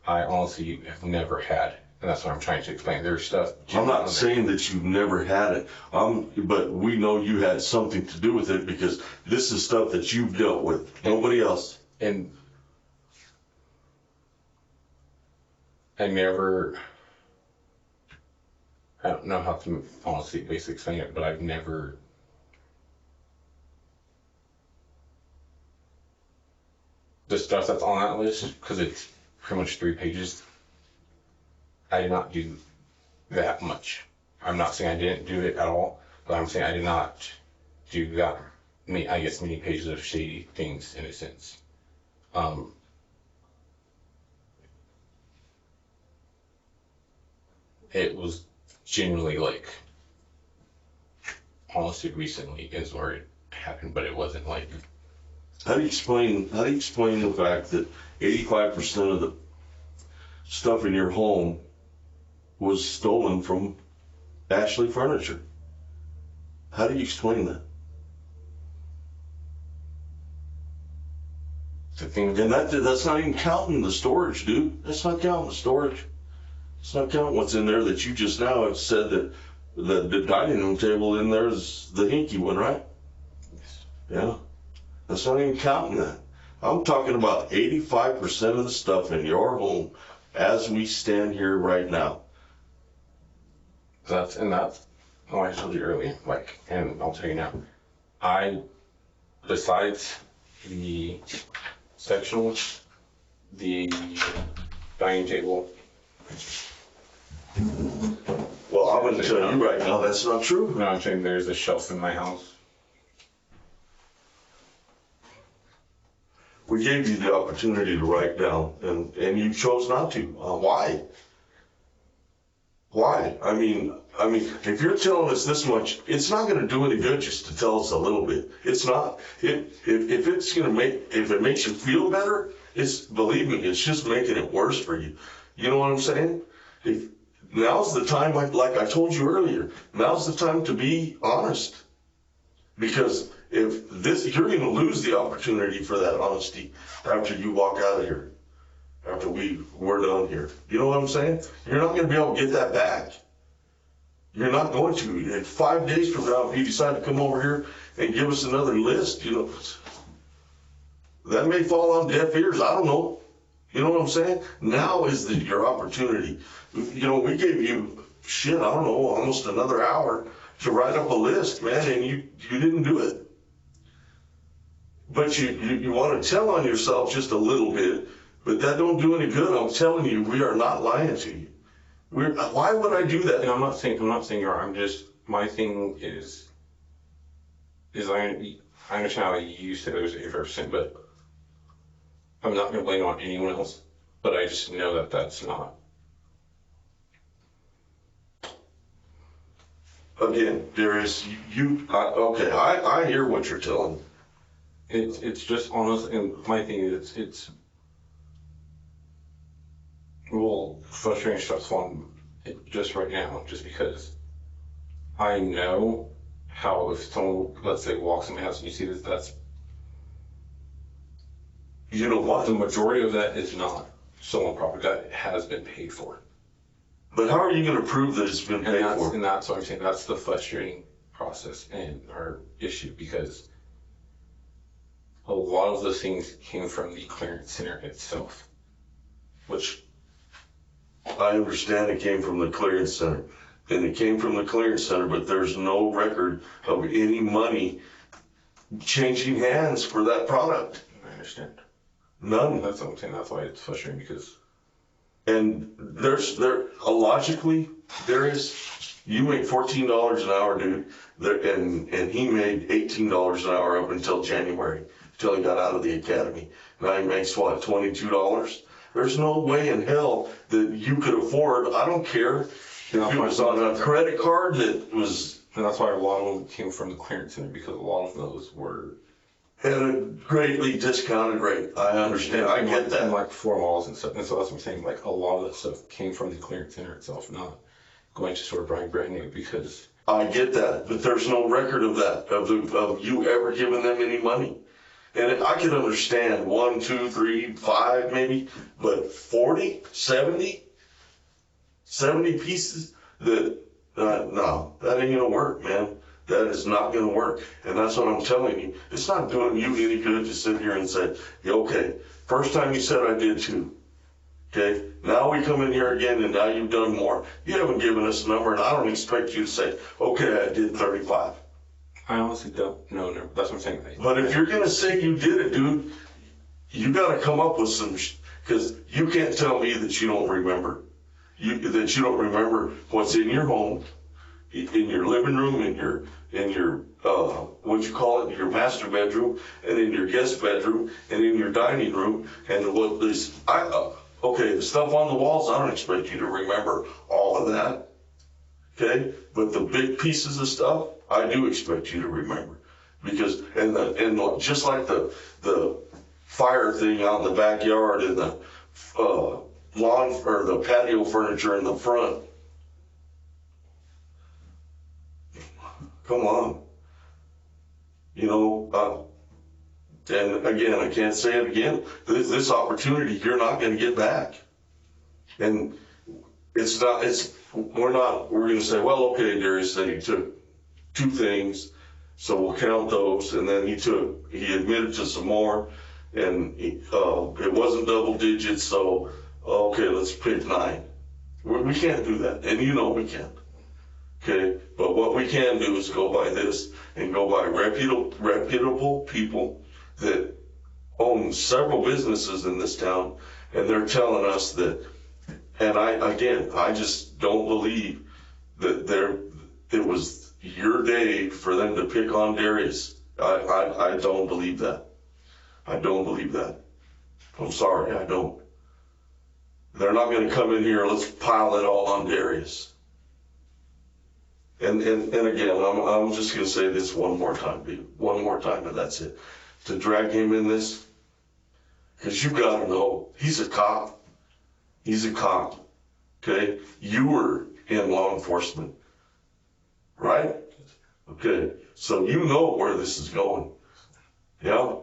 I honestly have never had, and that's what I'm trying to explain. There's stuff. I'm not saying that you've never had it, but we know you had something to do with it because this is stuff that you've dealt with. Nobody else. And I never. I don't know how to honestly basically explain it, but I've never. The stuff that's on that list, because it's pretty much 3 pages, I did not do that much. I'm not saying I didn't do it at all, but I'm saying I did not do that I guess many pages of shady things in a sense. It was genuinely like honestly recently is where it happened, but it wasn't like How do you explain the fact that 85% of the stuff in your home was stolen from Ashley Furniture? How do you explain that? the thing. And that's not even counting the storage, dude. That's not counting the storage. It's not counting what's in there that you just now have said that the dining room table in there is the hinky one, right? Yeah. That's not even counting that. I'm talking about 85% of the stuff in your home as we stand here right now. That's oh, I told you earlier, like, and I'll tell you now, besides the sectional, the dining table. Well, I'm going to tell you right now, that's not true. No, I'm saying there's a shelf in my house. We gave you the opportunity to write down, and you chose not to. Why? Why? I mean, if you're telling us this much, it's not going to do any good just to tell us a little bit. It's not. If it makes you feel better, believe me, it's just making it worse for you. You know what I'm saying? Now's the time, like I told you earlier, now's the time to be honest. Because you're going to lose the opportunity for that honesty after you walk out of here. After we're done here. You know what I'm saying? You're not going to be able to get that back. You're not going to. In 5 days from now, if you decide to come over here and give us another list, that may fall on deaf ears. I don't know. You know what I'm saying? Now is your opportunity. We gave you, I don't know, almost another hour to write up a list, man, and you didn't do it. But you want to tell on yourself just a little bit, but that don't do any good. I'm telling you, we are not lying to you. Why would I do that? And I'm not saying you are. My thing is I understand how you said it was 85%, but I'm not going to blame it on anyone else. But I just know that that's not. Again, Darius, okay, I hear what you're telling me. It's just honestly, and my thing is it's frustrating stuff on it just right now, just because I know how if someone, let's say, walks in my house and you see this, that's you know what? The majority of that is not stolen property that has been paid for. But how are you going to prove that it's been paid for? And that's what I'm saying. That's the frustrating process and our issue, because a lot of those things came from the clearance center itself. Which I understand it came from the clearance center. And it came from the clearance center, but there's no record of any money changing hands for that product. I understand. None. That's what I'm saying. That's why it's frustrating, because. And logically, you make $14 an hour, dude. And he made $18 an hour up until January, until he got out of the academy. Now he makes what, $22? There's no way in hell that you could afford. I don't care if it was on a credit card that was. And that's why a lot of them came from the clearance center, because a lot of those were at a greatly discounted rate. I understand. I get that. And like floor models and stuff. And so that's what I'm saying. Like a lot of that stuff came from the clearance center itself, not going to sort of buying brand new, because. I get that, but there's no record of that, of you ever giving them any money. And I could understand 1, 2, 3, 5 maybe, but 40, 70 pieces no, that ain't gonna work, man. That is not gonna work. And that's what I'm telling you. It's not doing you any good to sit here and say, yeah, okay, first time you said I did 2. Okay, now we come in here again and now you've done more. You haven't given us a number, and I don't expect you to say, okay, I did 35. I honestly don't know. That's what I'm saying. But if you're going to say you did it, dude, you got to come up with some, because you can't tell me that you don't remember. That you don't remember what's in your home, in your living room, what you call it, your master bedroom, and in your guest bedroom, and in your dining room, and what is, okay, the stuff on the walls, I don't expect you to remember all of that, okay? But the big pieces of stuff, I do expect you to remember. Because, and just like the fire thing out in the backyard and the lawn, or the patio furniture in the front, come on. You know, and again, I can't say it again, this opportunity you're not going to get back. And we're going to say, well, okay, Darius said he took 2 things, so we'll count those. And then he admitted to some more, and it wasn't double digits, so okay, let's pick 9. We can't do that, and you know we can't. Okay, but what we can do is go by this, and go by reputable people that own several businesses in this town, and they're telling us that, and I just don't believe that it was your day for them to pick on Darius. I don't believe that. I don't believe that. I'm sorry, I don't. They're not going to come in here, let's pile it all on Darius. And again, I'm just going to say this one more time, dude. One more time, and that's it. To drag him in this, because you got to know, he's a cop. He's a cop, okay? You were in law enforcement, right? Okay, so you know where this is going, yeah?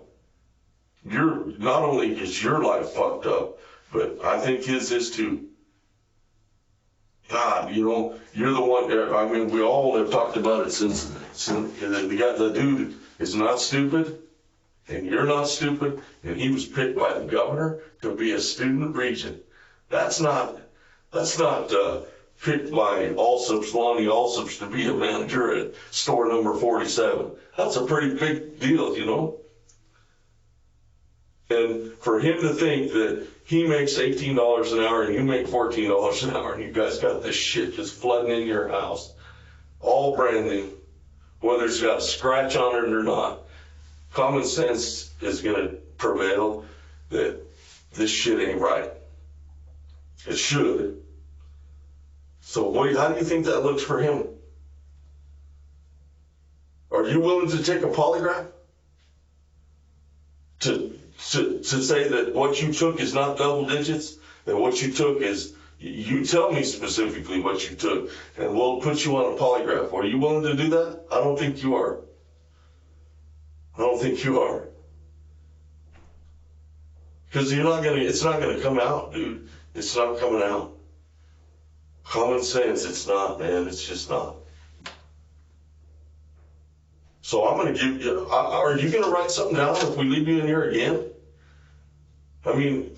Not only is your life fucked up, but I think his is too. God, you know, you're the one, I mean, we all have talked about it since the dude is not stupid, and you're not stupid, and he was picked by the governor to be a student regent. That's not picked by Lonnie Allsups to be a manager at store number 47. That's a pretty big deal, you know? And for him to think that he makes $18 an hour and you make $14 an hour and you guys got this shit just flooding in your house, all brand new, whether it's got a scratch on it or not, common sense is going to prevail that this shit ain't right. It should. So how do you think that looks for him? Are you willing to take a polygraph? To say that what you took is not double digits, that what you took is, you tell me specifically what you took, and we'll put you on a polygraph. Are you willing to do that? I don't think you are. I don't think you are. Because it's not gonna come out, dude. It's not coming out. Common sense, it's not, man. It's just not. So I'm gonna give you, are you gonna write something down if we leave you in here again? I mean,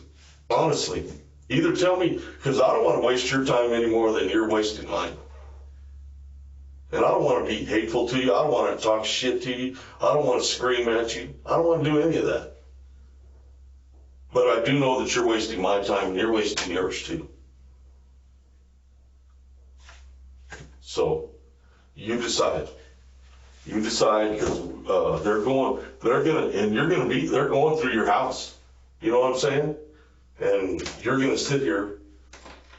honestly, either tell me, because I don't want to waste your time any more than you're wasting mine. And I don't want to be hateful to you. I don't want to talk shit to you. I don't want to scream at you. I don't want to do any of that. But I do know that you're wasting my time and you're wasting yours too. So, you decide. You decide, because they're going through your house. You know what I'm saying? And you're going to sit here,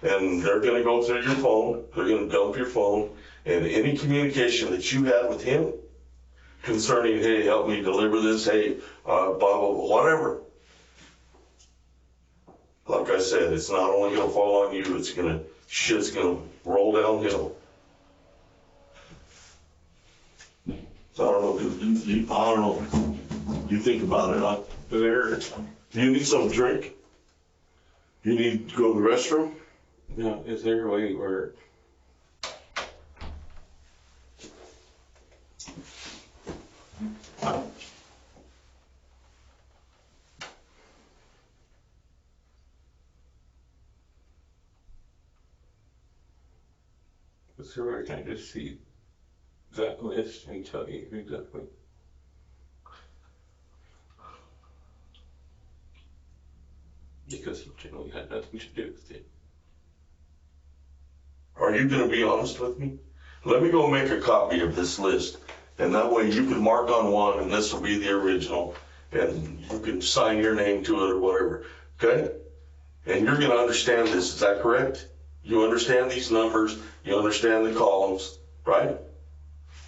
and they're going to go through your phone. They're going to dump your phone, and any communication that you had with him concerning, hey, help me deliver this, hey, blah, blah, blah, whatever. Like I said, it's not only going to fall on you, shit's going to roll downhill. So I don't know, I don't know. You think about it. Do you need some drink? You need to go to the restroom? No, is there a way where can I just see that list and tell you exactly? Because he generally had nothing to do with it. Are you going to be honest with me? Let me go make a copy of this list, And that way you can mark on one and this will be the original and you can sign your name to it or whatever, okay? And you're gonna understand this, is that correct? You understand these numbers, you understand the columns, right?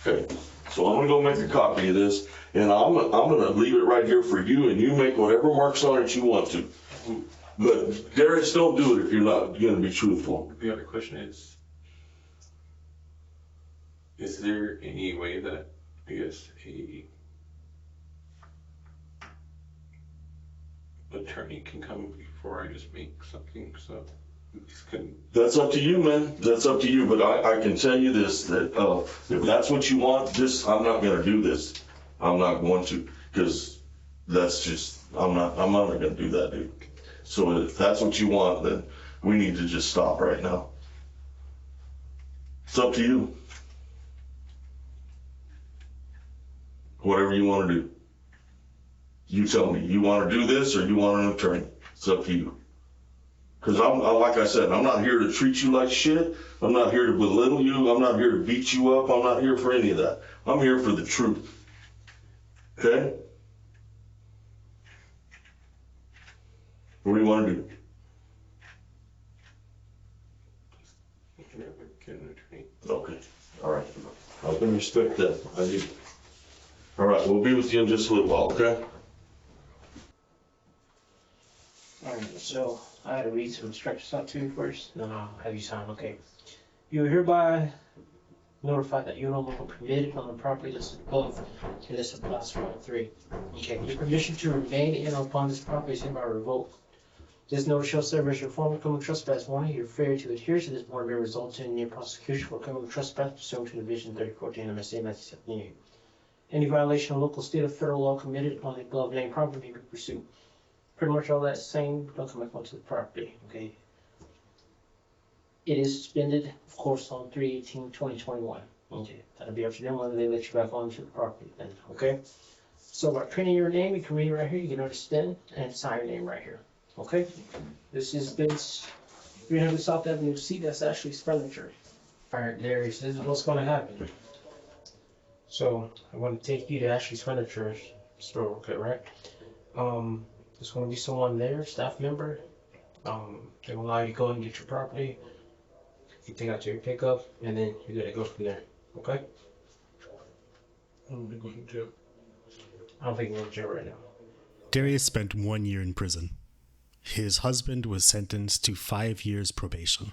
Okay, so I'm gonna go make a copy of this and I'm gonna leave it right here for you and you make whatever marks on it you want to. But Darius, don't do it if you're not gonna be truthful. The other question is there any way that, I guess, a attorney can come before I just make something, so this can, That's up to you, man. That's up to you. But I can tell you this, that if that's what you want, I'm not gonna do this. I'm not going to, because that's just, I'm not gonna do that, dude. So if that's what you want, then we need to just stop right now. It's up to you. Whatever you want to do. You tell me, you want to do this or you want an attorney? It's up to you. Because like I said, I'm not here to treat you like shit. I'm not here to belittle you. I'm not here to beat you up. I'm not here for any of that. I'm here for the truth. Okay? What do you want to do? get an attorney. Okay. All right. I can respect that. I do. All right. We'll be with you in just a little while, okay? Alright, so I had to read some instructions out to you first, then I'll have you sign, okay. You are hereby notified that you are no longer permitted on the property listed above, and this applies for all three. Okay, your permission to remain in or upon this property is hereby revoked. This notice shall serve as your formal criminal trespass warning. Your failure to adhere to this warning may result in your prosecution for criminal trespass pursuant to Division 3014 MSA 1978. Any violation of local, state, or federal law committed on the above named property may be pursued. Pretty much all that same, don't come back onto the property, okay? It is suspended, of course, on 3/18/2021. Okay, that'll be up to them whether they let you back onto the property then, okay? So by printing your name, you can read it right here, you can understand, and sign your name right here, okay? This is Vince, 300 South Avenue C, that's Ashley's furniture. Alright, Darius, this is what's gonna happen. So, I'm gonna take you to Ashley's furniture store, okay, right? There's gonna be someone there, staff member. They will allow you to go and get your property. You take out your pickup, and then you're gonna go from there. Okay? I'm going to. I don't think you're in jail right now. Darius spent 1 year in prison. His husband was sentenced to 5 years probation.